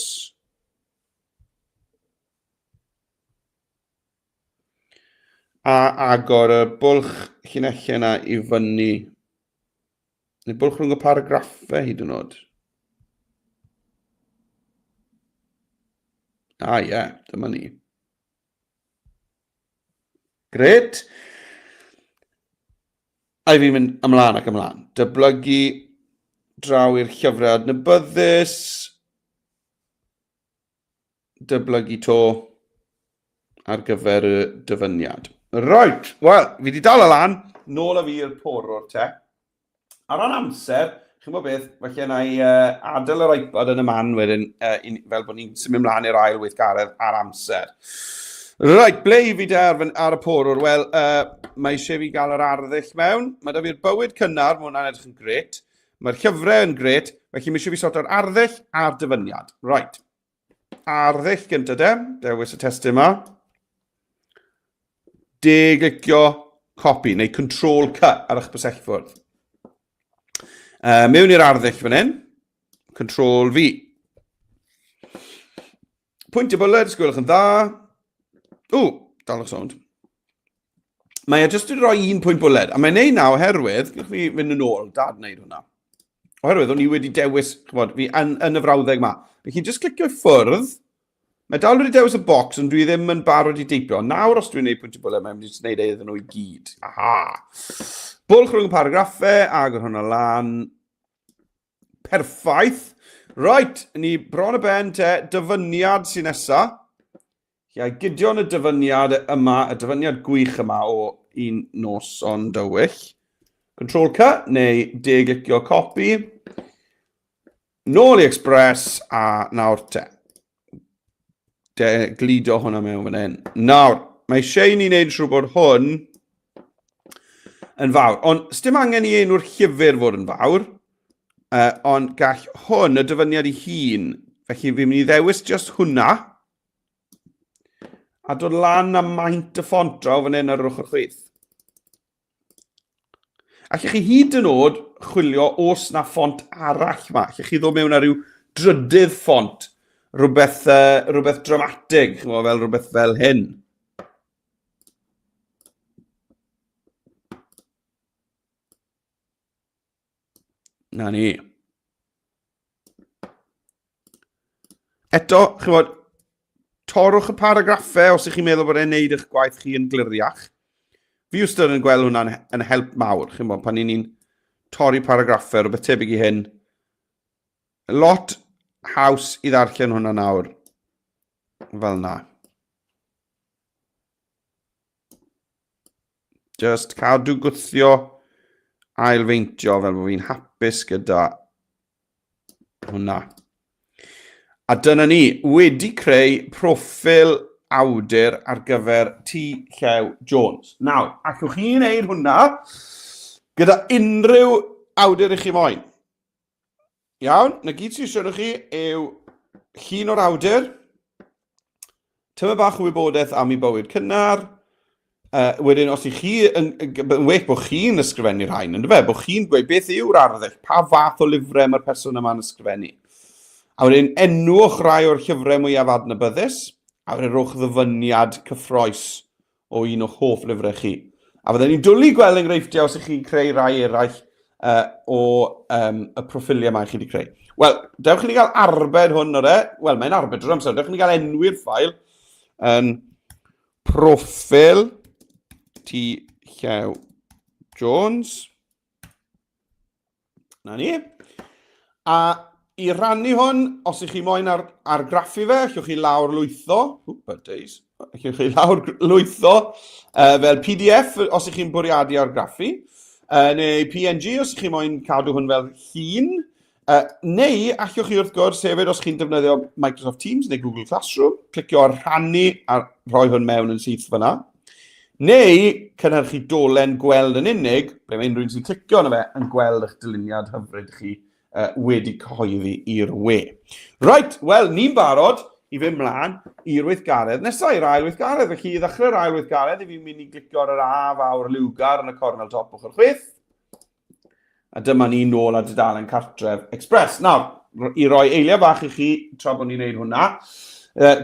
A agor y bwlch llinellau yna i fyny. Neu bwlch rhwng y paragraffau hyd yn oed. Ie, dyma ni. Gret. A fi'n mynd ymlaen ac ymlaen. Dyblygu draw i'r llyfrau adnabyddus. Dyblygu to ar gyfer y dyfyniad. Right, wel, fi wedi dal y lan, nôl a fi i'r porwr te. Ar ran amser, Chi'n gwybod beth, falle na i adael yr iPod yn y man wedyn, fel bod ni'n symud ymlaen i'r ail weithgaredd ar amser. Right, ble i fi ar y porwr? Wel, mae eisiau fi gael yr arddull mewn. Mae da fi'r bywyd cynnar, mae hwnna'n edrych yn gret. Mae'r llyfrau yn gret, felly mae eisiau fi sort o'r arddull a'r dyfyniad. Right, arddull gyntaf dewis y testyn yma. Glicio copi, neu control C ar eich bysellfwrdd. Mewn i'r arddull fan hyn, control V. Pwynt y bwled, sgwylwch yn dda. Dalwch sownd. Mae e jyst wedi rhoi un pwynt bwled, a mae'n neud naw oherwydd, gallwch fi fynd yn ôl, dad wneud hwnna. Oherwydd, o'n i wedi dewis, chymod, fi yn y frawddeg yma. Felly, jyst clicio ffwrdd. Mae dal wedi dewis y bocs, ond dwi ddim yn barod i deipio. Nawr, os dwi'n gwneud pwynt i bwled, mae'n mynd i wneud iddyn nhw i gyd. Aha! Bwlch rhwng y paragraffau, agor hwnna lan. Perffaith. Right, ni bron y ben te, dyfyniad sy'n nesa. Ia, gidion y dyfyniad yma, y dyfyniad gwych yma o un noson dywyll. Control C, neu glicio copi. Nôl i Express, a nawr te. Glidio hwnna mewn fan hyn. Nawr, mae eisiau ni wneud siŵr bod hwn yn fawr. Ond, sdim angen i enw'r llyfr fod yn fawr. Ond gall hwn, y dyfyniad i hun, felly fi'n mynd i ddewis just hwnna. A dod lan am maint y ffont draw fan hyn ar yr ochr chwith. Allech chi hyd yn oed chwilio os na ffont arall yma. Allech chi ddod mewn ar ryw drydydd ffont. Rhywbeth dramatig, fel rhywbeth fel hyn. Na ni. Eto, chymod, torwch y paragraffau os ych chi'n meddwl bod e'n neud eich gwaith chi yn gliriach. Fi wastad yn gweld hwnna'n yn help mawr, chi'n bod, pan ni'n torri paragraffau, rhywbeth tebyg i hyn. Lot haws i ddarllen hwnna nawr, fel na. Just cadw gwthio ailfeintio fel bod fi'n hapus gyda hwnna. A dyna ni, wedi creu proffil awdur ar gyfer Llew Jones. Nawr, allwch chi wneud hwnna gyda unrhyw awdur i chi moyn. Iawn, na gyd sy'n siarad chi yw llun o'r awdur, tyma bach o wybodaeth am ei bywyd cynnar, wedyn os ych chi yn well bod chi'n ysgrifennu'r rhain, ynddo fe, bod chi'n gweud beth yw'r arddull, pa fath o lyfrau mae'r person yma'n ysgrifennu. A wedyn enwch rai o'r llyfrau mwyaf adnabyddus, a wedyn rhowch ddyfyniad cyffroes o un o'ch hoff lyfrau chi. A fydden ni'n dwlu gweld enghreifftiau os ych chi'n creu rai eraill o y proffiliau yma chi wedi creu. Wel, dewch chi ni gael arbed hwn o'r e. Wel, mae'n arbed drwy'r amser. Dewch chi ni gael enwi'r ffail yn proffil Llew Jones. Na ni. A i rannu hwn, os ych chi moyn argraffu fe, allwch chi lawr lwytho. Allwch chi lawr lwytho fel PDF os ych chi'n bwriadu argraffu. Neu PNG os ych chi moyn cadw hwn fel llun. Neu allwch chi wrth gwrs hefyd os chi'n defnyddio Microsoft Teams neu Google Classroom, clicio ar rhannu a rhoi hwn mewn yn syth fyna. Neu cynhyrchu dolen gweld yn unig, ble mae unrhyw un sy'n clicio arno fe yn gweld eich dyluniad hyfryd chi wedi cyhoeddi i'r we. Right, wel, ni'n barod i fynd mlaen i'r weithgaredd. Nesaf i'r ail weithgaredd, felly i ddechrau'r ail weithgaredd, i fi'n mynd i glicio ar yr A fawr liwgar yn y cornel top ochr chwith. A dyma ni nôl a dudalen cartref Express. Nawr, i roi eiliau bach i chi tra bod ni'n gwneud hwnna.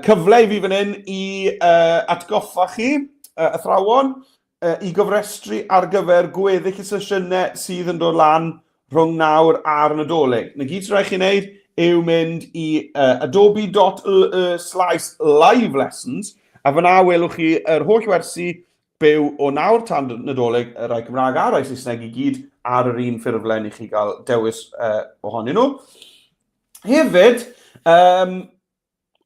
Cyfle i fi fan hyn i atgoffa chi, athrawon, i gyfrestru ar gyfer gweddill y sesiynau sydd yn dod lan rhwng nawr a'r Nadolig. Na gyd sy'n rhaid chi wneud yw mynd i adobe.live lessons, a fyna welwch chi yr holl wersi byw o nawr tan Nadolig, y rai Cymraeg a rai Saesneg i gyd ar yr un ffurflen i chi gael dewis ohonyn nhw. Hefyd,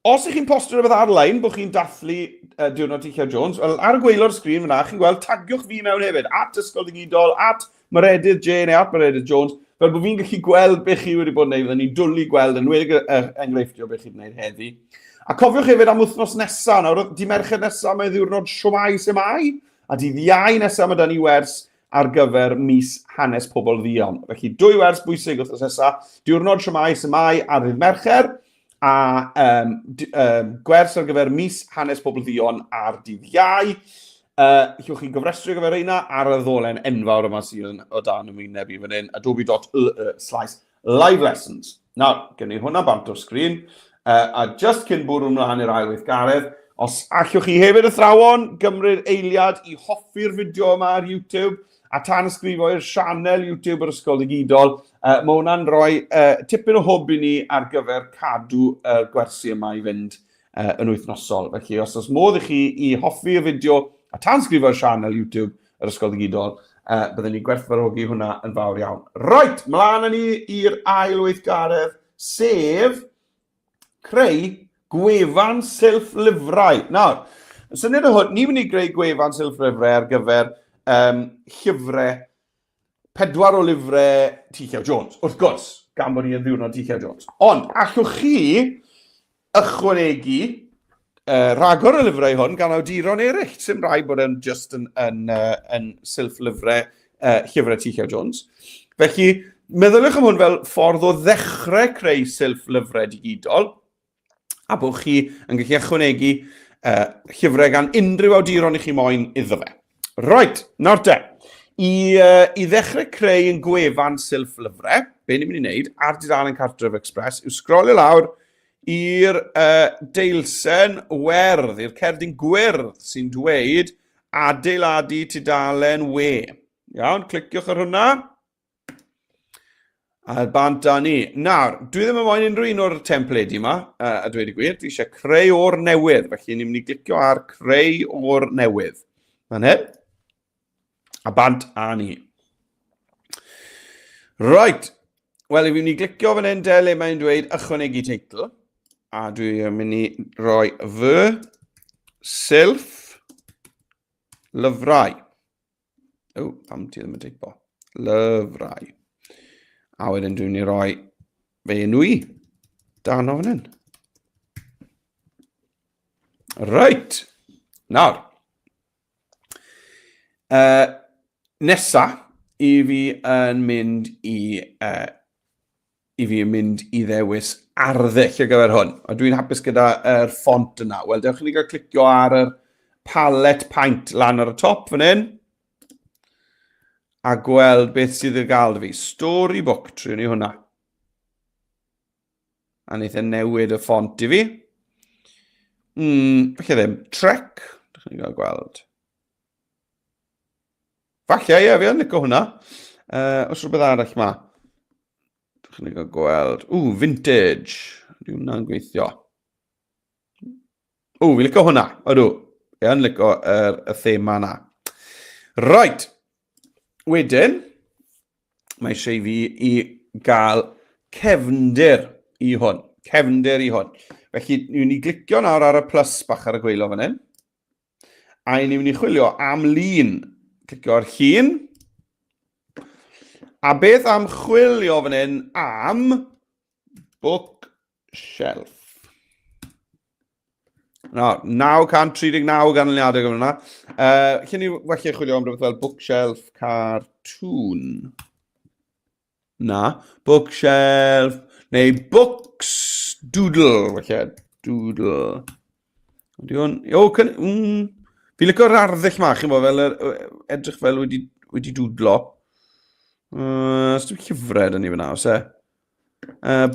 os ych chi'n postio rhywbeth ar-lein bod chi'n dathlu Diwrnod Llew Jones, wel, ar y gwaelod sgrin fyna, chi'n gweld tagiwch fi mewn hefyd, at Ysgol Digidol, at Maredydd J neu at Maredydd Jones, fel bod fi'n gallu gweld beth chi wedi bod yn neud, ni'n dwlu gweld yn wedi enghreiffdio beth chi wedi gwneud heddi. A cofiwch hefyd am wythnos nesaf, nawr, di Merched nesaf mae ddiwrnod siwmai sy'n mai, a di ddiau nesaf mae da ni wers ar gyfer mis hanes pobl ddion. Felly, 2 wers bwysig wythnos nesaf, diwrnod siwmai sy'n mai ar ddydd Mercher, a gwers ar gyfer mis hanes pobl ddion ar dydd Iau. Llwch chi gyfrestru gyfer reina ar y ddolen enfawr yma sydd o dan ymwyneb i fan hyn, adobe.live lessons. Nawr, gen i hwnna bant o'r sgrin, a just cyn bwrw ymlaen i'r ail weithgaredd, os allwch chi hefyd athrawon gymryd eiliad i hoffi'r fideo yma ar YouTube, a tan ysgrifo i'r sianel YouTube yr Ysgol Digidol, mae hwnna'n rhoi tipyn o hwb i ni ar gyfer cadw gwersi yma i fynd yn wythnosol. Felly, os modd i chi i hoffi'r fideo a tan ysgrifo i'r sianel YouTube yr Ysgol Digidol, byddwn ni gwerthfawrogi hwnna yn fawr iawn. Right, mlaen ni i'r ail weithgaredd, sef creu gwefan silff-lyfrau. Nawr, y syniad o hwn, ni'n mynd i greu gwefan silff-lyfrau ar gyfer llyfrau, 4 o lyfrau T. Llew Jones. Wrth gwrs, gan bod ni yn ddiwrnod T. Llew Jones. Ond, allwch chi ychwanegu rhagor y lyfrau hwn gan awduron eraill. Sy'n rhaid bod yn just yn silff-lyfrau llyfrau T. Llew Jones. Felly, meddyliwch am hwn fel ffordd o ddechrau creu silff-lyfrau digidol, a bod chi yn gallu ychwanegu llyfrau gan unrhyw awduron i chi moyn iddo fe. Right, nawr te, i ddechrau creu yn gwefan silff-lyfrau, be ni'n mynd i wneud ar dudalen Cartref Express, yw sgrolio lawr i'r deilsen werdd, i'r cerdyn gwyrdd sy'n dweud adeiladu tudalen we. Iawn, cliciwch ar hwnna. A bant da ni. Nawr, dwi ddim yn moyn unrhyw un o'r templedi yma, a dweud y gwir, dwi eisiau creu o'r newydd, felly ni'n mynd i glicio ar creu o'r newydd. Fan hyn. A bant a ni. Right. Wel, i fi'n mynd i glicio fan hyn de, le mae'n dweud ychwanegu teitl. A dwi'n mynd i roi fy silff lyfrau. O, pam ti ddim yn teipo. Lyfrau. A wedyn dwi'n mynd i roi fe enw i dan o fan hyn. Right. Nawr. Nesa, i fi yn mynd i ddewis arddull ar gyfer hwn. A dwi'n hapus gyda'r ffont yna. Wel, dewch i ni gael clicio ar yr palet paint lan ar y top fan hyn. A gweld beth sydd yn gael fi. Storybook, triwn ni hwnna. A wneud newid y ffont i fi. Falle ddim. Trek, dych chi'n gael gweld. Falle, ie, fi yn licio hwnna. Os rhywbeth arall yma. Dych chi'n gael gweld. Vintage. Di hwnna'n gweithio. Fi'n licio hwnna. Ydw. Fi yn licio y thema yna. Right. Wedyn, mae eisiau fi i gael cefndir i hwn. Cefndir i hwn. Felly, ni'n mynd i glicio nawr ar y plus bach ar y gweilo fan hyn. A ni'n mynd i chwilio am lun. Clicio ar llun. A beth am chwilio fan hyn am bookshelf. No, 939 ganlyniadau gyfer hwnna. Lle ni falle chwilio am rhywbeth fel bookshelf cartoon. Na, bookshelf, neu books doodle, falle, doodle. Fi licio'r arddull ma, chi'n bod fel edrych fel wedi doodlo. Os dwi'n llyfred yn ei fyna, os e.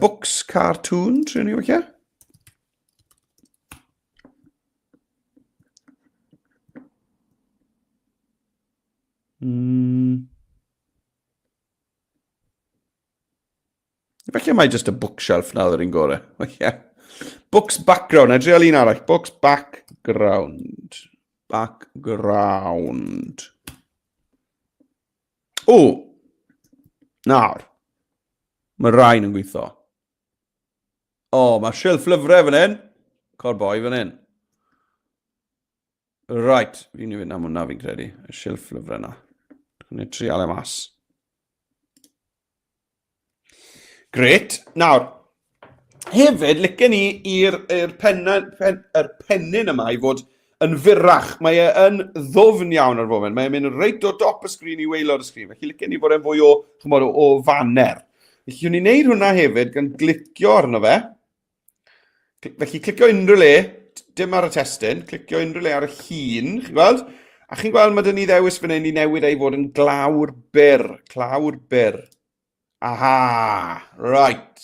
Books cartoon, tri'n ni falle? Felly mae just a bookshelf na ddyn gore. Books background, edrych un arall. Books background. Background. Nawr. Mae rhain yn gweithio. Mae shelf lyfrau fan hyn. Corboi fan hyn. Right. Fi'n ei fynd am hwnna fi'n credu. Y shelf lyfrau yna. Dwi'n trial e mas. Gret. Nawr, hefyd, licen ni i'r pennyn yma i fod yn fyrrach. Mae yn ddwfn iawn ar foment. Mae'n mynd reit o dop y sgrin i waelod y sgrin. Felly licen ni fod e'n fwy o faner. Felly ni'n neud hwnna hefyd gan glicio arno fe. Felly clicio unrhyw le, dim ar y testyn, clicio unrhyw le ar y llun, chi'n gweld? A chi'n gweld mae dyn ni ddewis fan hyn i newid ei fod yn glawr byr. Clawr byr. Aha, right.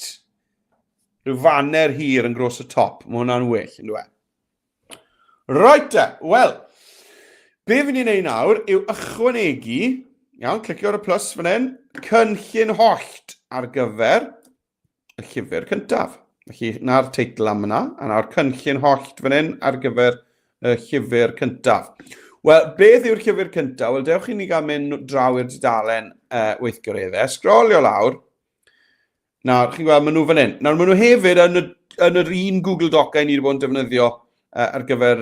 Rhyw faner hir yn gros y top. Mae hwnna'n well, yn dweud. Right te, wel, be fi'n ni'n neud nawr yw ychwanegu, iawn, clicio ar y plus fan hyn, cynllun hollt ar gyfer y llyfr cyntaf. Felly, na'r teitl am yna, a na'r cynllun hollt fan hyn ar gyfer y llyfr cyntaf. Wel, beth yw'r llyfr cyntaf? Wel, dewch i ni gael mynd draw i'r dudalen weithgareddau. Sgrolio lawr. Nawr, chi'n gweld, maen nhw fan hyn. Nawr, maen nhw hefyd yn yr un Google Doc ni wedi bod yn defnyddio ar gyfer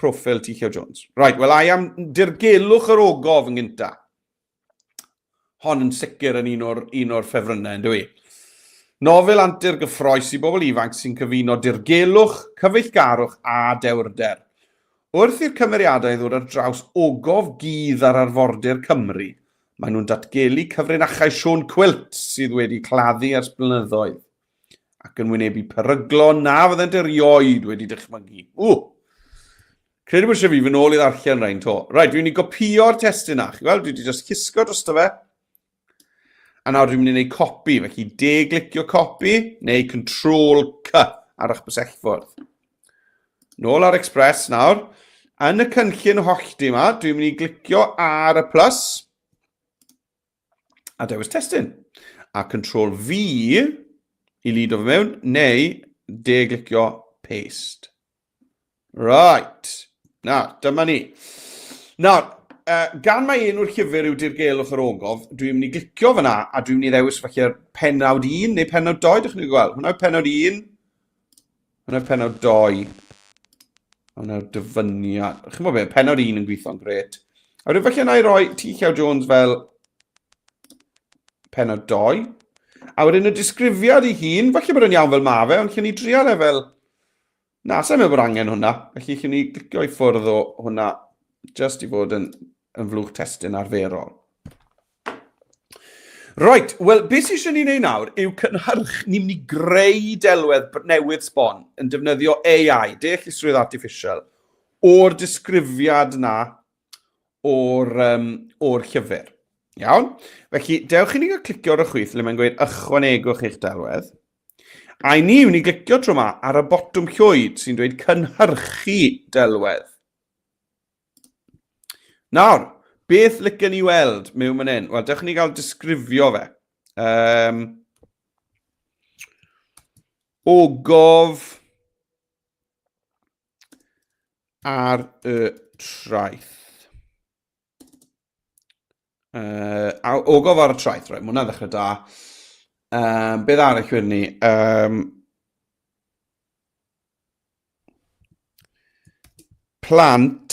profil T. Llew Jones. Right, wel, I am dirgelwch yr ogof yn gynta. Hon yn sicr yn un o'r ffefrynnau, ynddo i. Nofel antur gyffroes i bobl ifanc sy'n cyfuno dirgelwch, cyfeillgarwch a dewrder. Wrth i'r cymeriadau ddod ar draws ogof gydd ar arfordir Cymru, maen nhw'n datgelu cyfrinachau Siôn Cwilt sydd wedi claddu ers blynyddoedd, ac yn wynebu peryglon na fyddent erioed wedi dychmygu. Credu bod eisiau fi fy nôl i ddarllen rhain to. Right, dwi'n mynd i gopio'r testyn na. Wel, dwi wedi just hisgo drosto fe. A nawr dwi'n mynd i wneud copi, felly de-glicio copi, neu Ctrl-C ar eich bysellfwrdd. Nôl ar Express nawr. Yn y cynllun hollti yma, dwi'n mynd i glicio ar y plus, a dewis testyn. A Ctrl-V i lido fe mewn, neu de-glicio paste. Right. Nawr, dyma ni. Nawr, gan mae un o'r llyfr yw dirgelwch yr ogof, dwi'n mynd i glicio fyna, a dwi'n mynd i ddewis falle'r pennawd 1 neu pennawd 2, dych chi'n gweld. Hwna yw pennawd 1, hwna yw pennawd 2. Hwna'r dyfyniad. Chi'n gwybod be, pennawd 1 yn gweithio'n gret. A wedyn falle na i roi T. Llew Jones fel pennawd 2. A wedyn y disgrifiad ei hun, falle bod yn iawn fel ma fe, ond lle ni drial e fel... Na, sa'n meddwl bod angen hwnna. Felly lle ni glicio i ffwrdd o hwnna, just i fod yn flwch testyn arferol. Right, wel, beth sy'n eisiau ni wneud nawr yw ni'n mynd i greu delwedd newydd sbon yn defnyddio AI, deallusrwydd artificial, o'r disgrifiad na o'r llyfr. Iawn? Felly, dewch i ni gael clicio ar y chwith le mae'n gweud ychwanegwch eich delwedd. A ni mynd i glicio tro yma ar y botwm llwyd sy'n dweud cynhyrchu delwedd. Nawr, beth licen ni weld mewn fan hyn? Wel, dewch ni gael disgrifio fe. Ogof ar y traeth. Ogof ar y traeth, right? Mae hwnna'n ddechrau da. Beth arall wedyn ni? Plant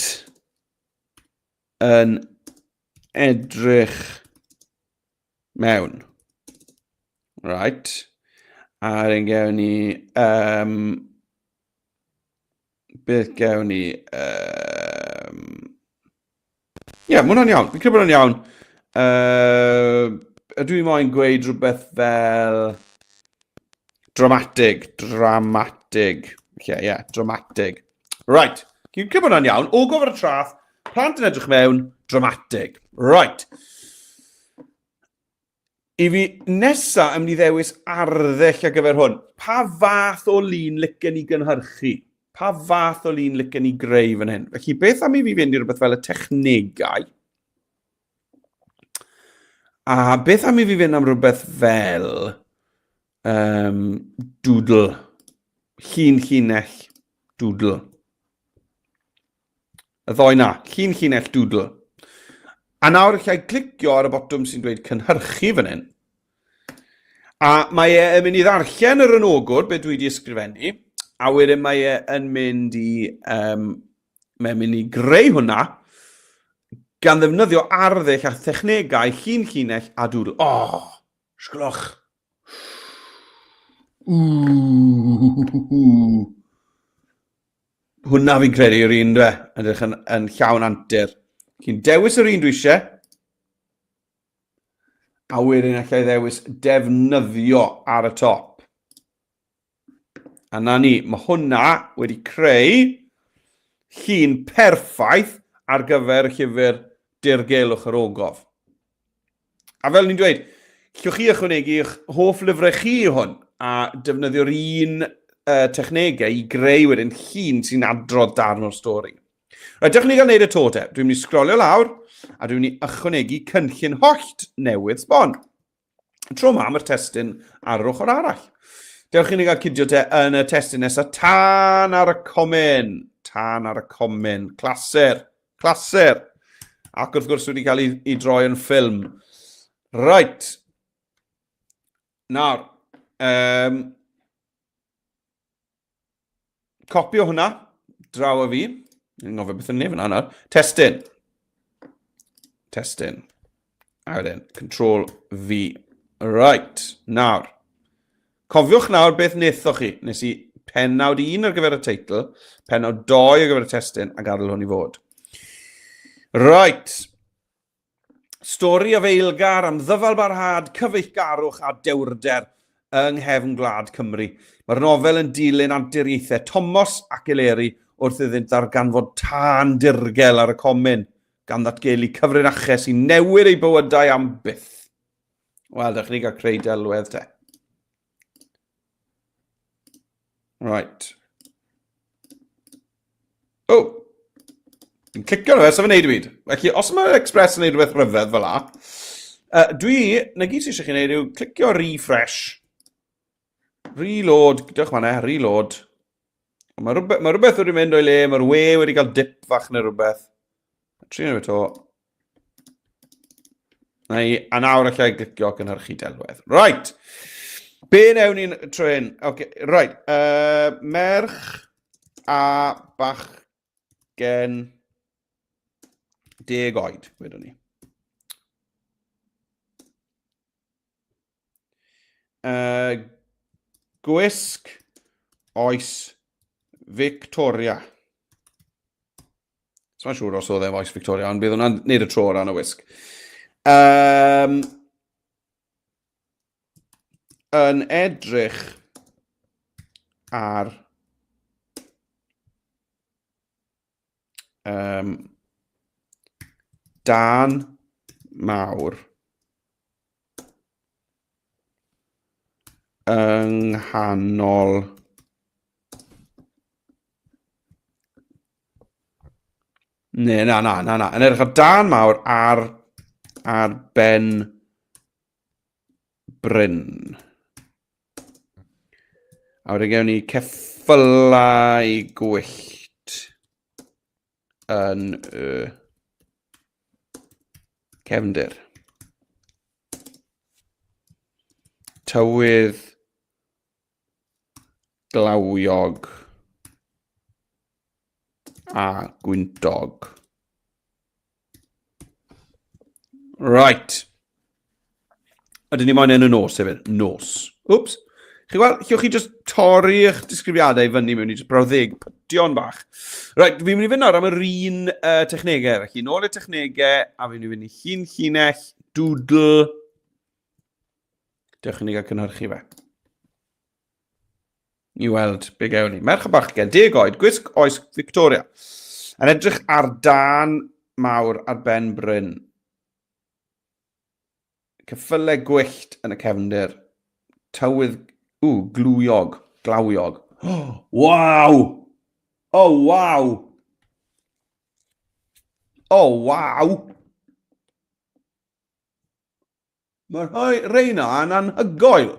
yn edrych mewn. Right. A rhaid gewn ni... beth gewn ni... Ie, mae hwnna'n iawn. Fi'n credu bod hwnna'n iawn. Ydw i moyn gweud rhywbeth fel... Dramatig. Dramatig. Right. Fi'n credu bod hwnna'n iawn. Ogof ar y traeth. Plant yn edrych mewn, dramatig. Right. I fi nesa yn mynd i ddewis arddull ar gyfer hwn. Pa fath o lun licen i gynhyrchu? Pa fath o lun licen i greu fan hyn? Felly, beth am i fi fynd i rhywbeth fel y technegau? A beth am i fi fynd am rhywbeth fel doodle? Llinell doodle. Y ddoi na, llinell doodle. A nawr lle i clicio ar y botwm sy'n dweud cynhyrchu fan hyn. A mae e'n mynd i ddarllen yr ynogwr beth dwi wedi ysgrifennu. A wedyn mae e'n mynd i greu hwnna gan ddefnyddio arddull a technegau llinell a doodle. Sglwch. Hwna fi'n credu yw'r un dwe, edrych yn llawn antur. Chi'n dewis yr un dwi eisiau, a wedyn allai ddewis defnyddio ar y top. A na ni, mae hwnna wedi creu llun perffaith ar gyfer llyfr Dirgelwch yr Ogof. A fel ni'n dweud, llwch chi ychwanegu eich hoff lyfrau chi hwn a defnyddio'r un technegau i greu wedyn llun sy'n adrodd darn o'r stori. Dewch ni gael gwneud y to te. Dwi'n mynd i sgrolio lawr a dwi'n mynd i ychwanegu cynllun hollt newydd sbon. Tro ma, mae'r testyn ar yr ochr arall. Dewch ni gael cydio te yn y testyn nesaf tan ar y comin. Tan ar y comin. Clasur. Clasur. Ac wrth gwrs wedi cael ei droi yn ffilm. Right. Nawr. Copio hwnna, draw o fi. Yn ngofio beth yn nef yna nawr. Testyn. Testyn. A wedyn, Control V. Right. Nawr. Cofiwch nawr beth wnaethoch chi. Nes i pennawd 1 ar gyfer y teitl, pennawd 2 ar gyfer y testyn, a gadael hwn i fod. Right. Stori o feilgar am ddyfal barhad, cyfeillgarwch a dewrder yng nghefn Gwlad Cymru. Mae'r nofel yn dilyn anturiaethau Thomas ac Eleri wrth iddynt ddarganfod tân dirgel ar y comin, gan ddatgelu cyfrinachau sy'n newid ei bywydau am byth. Wel, dych chi gael creu delwedd te. Right. Oh! Dwi'n clicio na fe, sef yn neud i byd. Felly, os mae Express yn neud rhywbeth rhyfedd fel la, na gyd sy'n eisiau chi wneud yw clicio refresh. Reload, gydwch fan'na, reload. Mae rhywbeth wedi mynd o'i le, mae'r we wedi cael dip fach neu rhywbeth. Trin o to. A nawr allai glicio cynhyrchu delwedd. Right. Be newn ni'n trin? Okay, right. Merch a bachgen 10 oed, wedwn ni. Gwisg oes Victoria. Sa'n siŵr os oedd e oes Victoria, ond bydd hwnna'n neud y tro ran y wisg. Yn edrych ar dan mawr yng nghanol na. Yn edrych ar dan mawr ar ben bryn. A wedyn gewn ni ceffylau gwyllt yn cefndir. Tywydd glawiog a gwyntog. Right. Ydyn ni moyn yn y nos hefyd. Nos. Wps. Chi gweld, llwch chi just torri eich disgrifiadau fyny mewn i just brawddeg pytion bach. Right, fi'n mynd i fynd nawr am yr un technegau. Felly, nôl y technegau, a fi'n mynd i fynd i llinell, doodle. Dewch ni gael cynhyrchu fe. I weld be gewn ni. Merch a bachgen, 10 oed, gwisg oes Victoria. Yn edrych ar dan mawr ar ben bryn. Ceffylau gwyllt yn y cefndir. Tywydd, glawiog. Oh, wow! Oh, wow! Oh, wow! Mae'r reina yn anhygoel.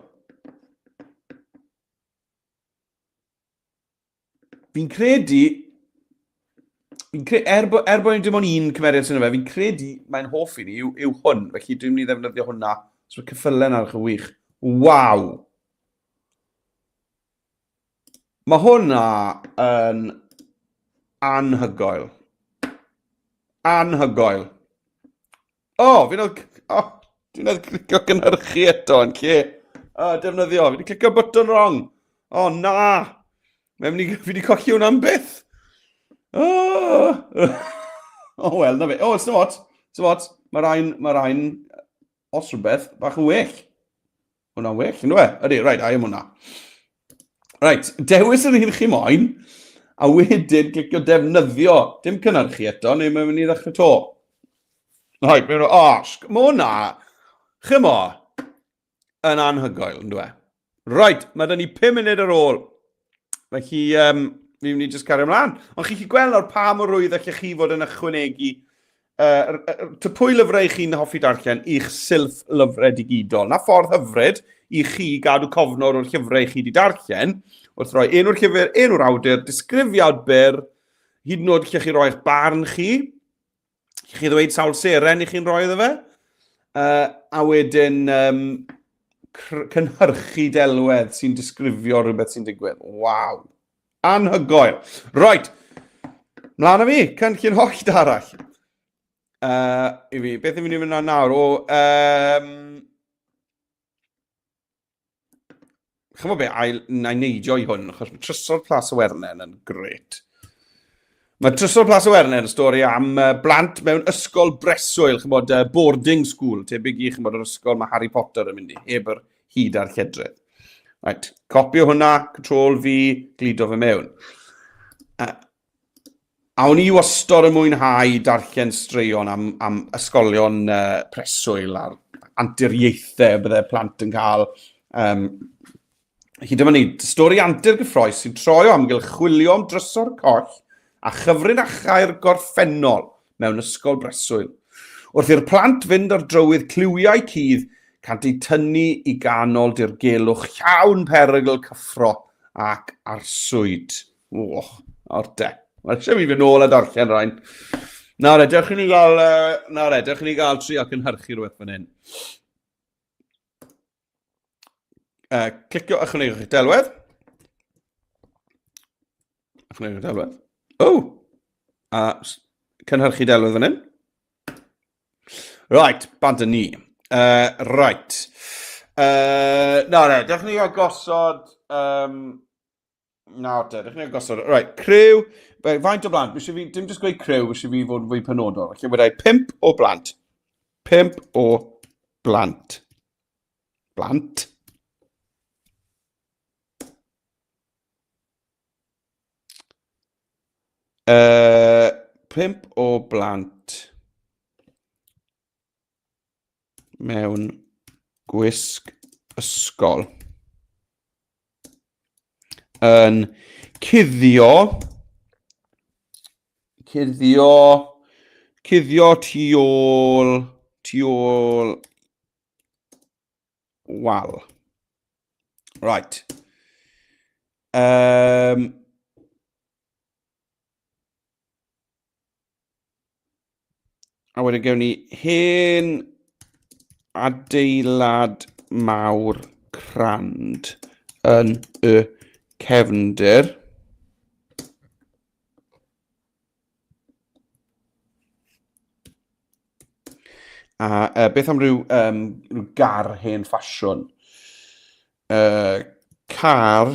Fi'n credu, bod ni dim ond un cymeriad sy'n fe, fi'n credu mae'n hoff i ni yw hwn, felly dwi'n mynd i ddefnyddio hwnna. So mae cyffylen ar y wych. Waw! Mae hwnna yn anhygoel. Anhygoel. Dwi'n clicio cynhyrchu eto yn lle Defnyddio. Fi wedi clicio button wrong. O, na. Fi wedi colli hwnna'n byth. O, wel, na fe. O, it's not. Mae rhain, os rhywbeth, bach yn well. Hwna'n well, yn dweud? Ydy, rhaid, ai am hwnna. Rhaid, dewis yr un chi moyn, a wedyn clicio defnyddio. Dim cynnyrchu eto, neu mae'n mynd i ddechrau to. Rhaid, mae'n rhaid, mae hwnna, chymo, yn anhygoel, yn dweud. Rhaid, mae dyn ni 5 munud ar ôl. Felly, fi'n mynd i just cario ymlaen. Ond chi'n gweld nawr pa mor rwydd allech chi fod yn ychwanegu pwy lyfrau chi'n hoffi darllen i'ch silff lyfrau digidol. Na ffordd hyfryd i chi gadw cofnod o'r llyfrau chi wedi darllen, wrth roi enw'r llyfr, enw'r awdur, disgrifiad byr, hyd yn oed lle chi roi'ch barn chi. Chi ddweud sawl seren i chi'n rhoi iddo fe. A wedyn cynhyrchu delwedd sy'n disgrifio rhywbeth sy'n digwydd. Waw. Anhygoel. Right. Mlaen â fi. Cynllun holl arall. I fi. Beth yw'n mynd i fynd nawr? Chymod be, na i neidio i hwn, achos mae Trysor Plas y Wernen yn gret. Mae Trysor Plas y Wernen yn stori am blant mewn ysgol breswyl, chymod, boarding school, tebyg i chymod yr ysgol mae Harry Potter yn mynd i, heb yr hyd a'r lledredd. Right, copio hwnna, Control V, glido fe mewn. A o'n i wastod yn mwynhau darllen straeon am ysgolion preswyl a'r anturiaethau bydde plant yn cael. Hyd yma ni, stori antur gyffroes sy'n troi o amgylch chwilio am drysor coll a chyfrin a chair gorffennol mewn ysgol breswyl. Wrth i'r plant fynd ar drywydd cliwiau cudd, cant ei tynnu i ganol dirgelwch llawn perygl cyffro ac arswyd. O'r de. Wel, eisiau mi fynd nôl a darllen rhain. Nawr, dewch i ni gael tri ac yn hyrchu rhywbeth fan hyn. Clicio ychwanegwch eich delwedd. A cynhyrchu delwedd fan hyn. Right, bant y ni. Right. Dewch ni gael gosod... dewch ni gael gosod... Right, criw... Faint o blant? Dim jyst gweud criw, eisiau fi fod fwy penodol. Felly wedi 5 o blant. 5 o blant. Blant? Pimp o blant mewn gwisg ysgol yn cuddio tu ôl wal. Right. A wedyn gewn ni hen adeilad mawr crand yn y cefndir. A beth am ryw gar hen ffasiwn? Car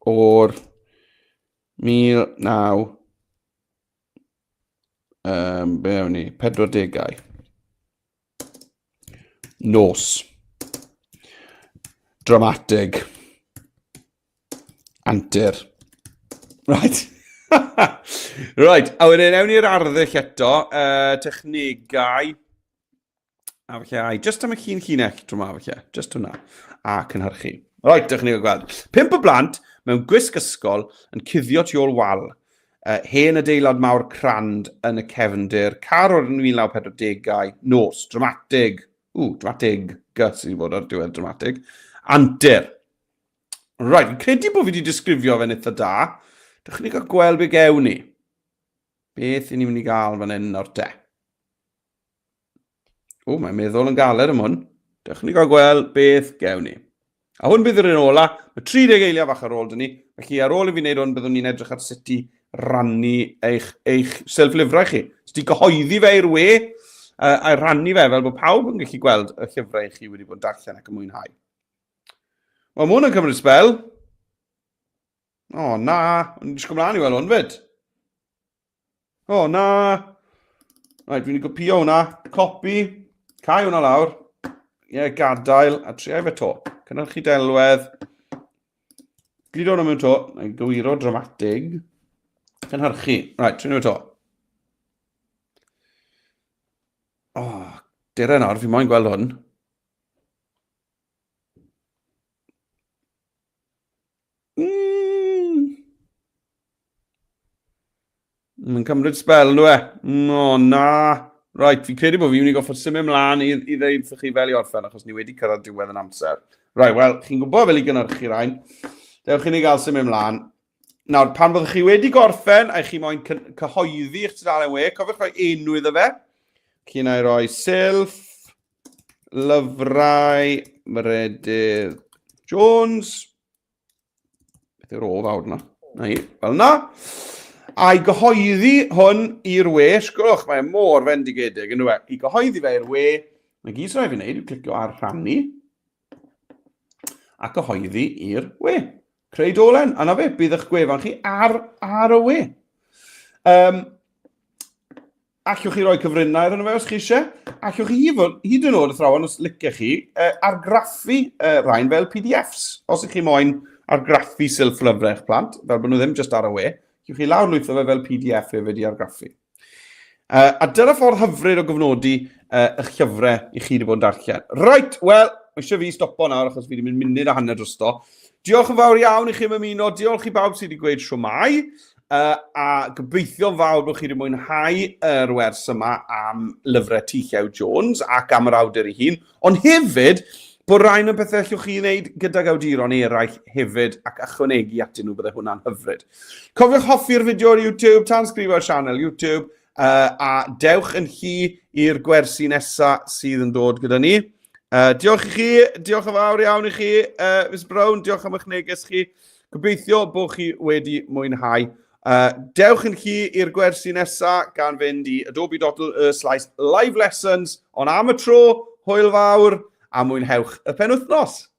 o'r 1940 nos. Dramatig. Antur. Right. Right, a wedyn ewn ni'r arddull eto, technegau. A falle, just am y llunell drwy ma falle, just hwnna. A cynhyrchu. Right, dych chi'n gweld. 5 o blant mewn gwisg ysgol yn cuddio tu ôl wal. Hen adeilad mawr crand yn y cefndir. Car o'r 1940 nos. Dramatig. Dramatig. Gus i fod ar diwedd dramatig. Antur. Right, fi'n credu bod fi wedi disgrifio fe'n eitha da. Dych chi'n cael gweld be gewn ni. Beth i ni'n mynd i gael fan hyn o'r de. Mae'n meddwl yn galed am hwn. Dych chi'n cael gweld beth gewn ni. A hwn bydd yr un ola. Mae 30 eiliad fach ar ôl dyn ni. Felly ar ôl i fi wneud hwn, byddwn ni'n edrych ar sut i rannu eich self-lyfrau chi. Os di gyhoeddi fe i'r we, a'i rannu fe fel bod pawb yn gallu gweld y llyfrau chi wedi bod yn darllen ac yn mwynhau. Wel, mae hwn yn cymryd sbel. O, na. Ond disgwyl mlaen i weld hwn fyd. O, na. Right, fi'n copio hwnna. Copi. Cau hwnna lawr. Gadael. A triau fe to. Cynnyrchu delwedd. Gyd hwnna mewn to. Gywiro dramatig. Cynhyrchu. Right, triau fe to. O, dere nawr, fi moyn gweld hwn. Mae'n cymryd sbel, nhw e. O, na. Right, fi'n credu bod fi'n mynd i goffod symud mlaen i ddeud wrth chi fel i orffen, achos ni wedi cyrraedd diwedd yn amser. Right, wel, chi'n gwybod fel i gynhyrchu rhain. Dewch i ni gael symud mlaen. Nawr, pan byddwch chi wedi gorffen, a chi moyn cyhoeddi eich tudalen we, cofiwch rhoi enw iddo fe. Chi'n ei roi Sylff, Lyfrau, Meredydd Jones. Beth yw'r o fawr na? Fel na. A'i gyhoeddi hwn i'r we. Sgwrwch, mae'n mor fendigedig yn dweud. I gyhoeddi fe i'r we. Mae gyd sy'n rhaid fi wneud yw clicio ar rhannu. A gyhoeddi i'r we. Creu dolen. A na fe, bydd eich gwefan chi ar y we. Allwch chi roi cyfrinnau arno fe os chi eisiau. Allwch chi hyd yn oed athrawon os licech chi argraffu rhain fel PDFs. Os ych chi moyn argraffu Sylff Lyfrau eich plant, fel bod nhw ddim just ar y we, allwch chi lawr lwytho fe fel PDF hefyd i argraffu. A dyna ffordd hyfryd o gyfnodi eich llyfrau i chi wedi bod yn darllen. Right, wel, eisiau fi stopo nawr achos fi wedi mynd munud a hanner drosto. Diolch yn fawr iawn i chi am ymuno. Diolch i bawb sydd wedi gweud siwmai. A gobeithio fawr bod chi wedi mwynhau yr wers yma am lyfrau Llew Jones ac am yr awdur ei hun, ond hefyd bod rhain yn pethau allwch chi wneud gydag awduron eraill hefyd ac ychwanegu atyn nhw byddai hwnna'n hyfryd. Cofiwch hoffi'r fideo ar YouTube, tansgrifio'r sianel YouTube a dewch yn chi i'r gwersi nesaf sydd yn dod gyda ni. Diolch i chi, diolch yn fawr iawn i chi, Miss Brown, diolch am eich neges chi. Gobeithio bod chi wedi mwynhau. Dewch yn chi i'r gwersi nesaf gan fynd i adobe.live lessons, ond am y tro, hwyl fawr a mwynhewch y penwythnos.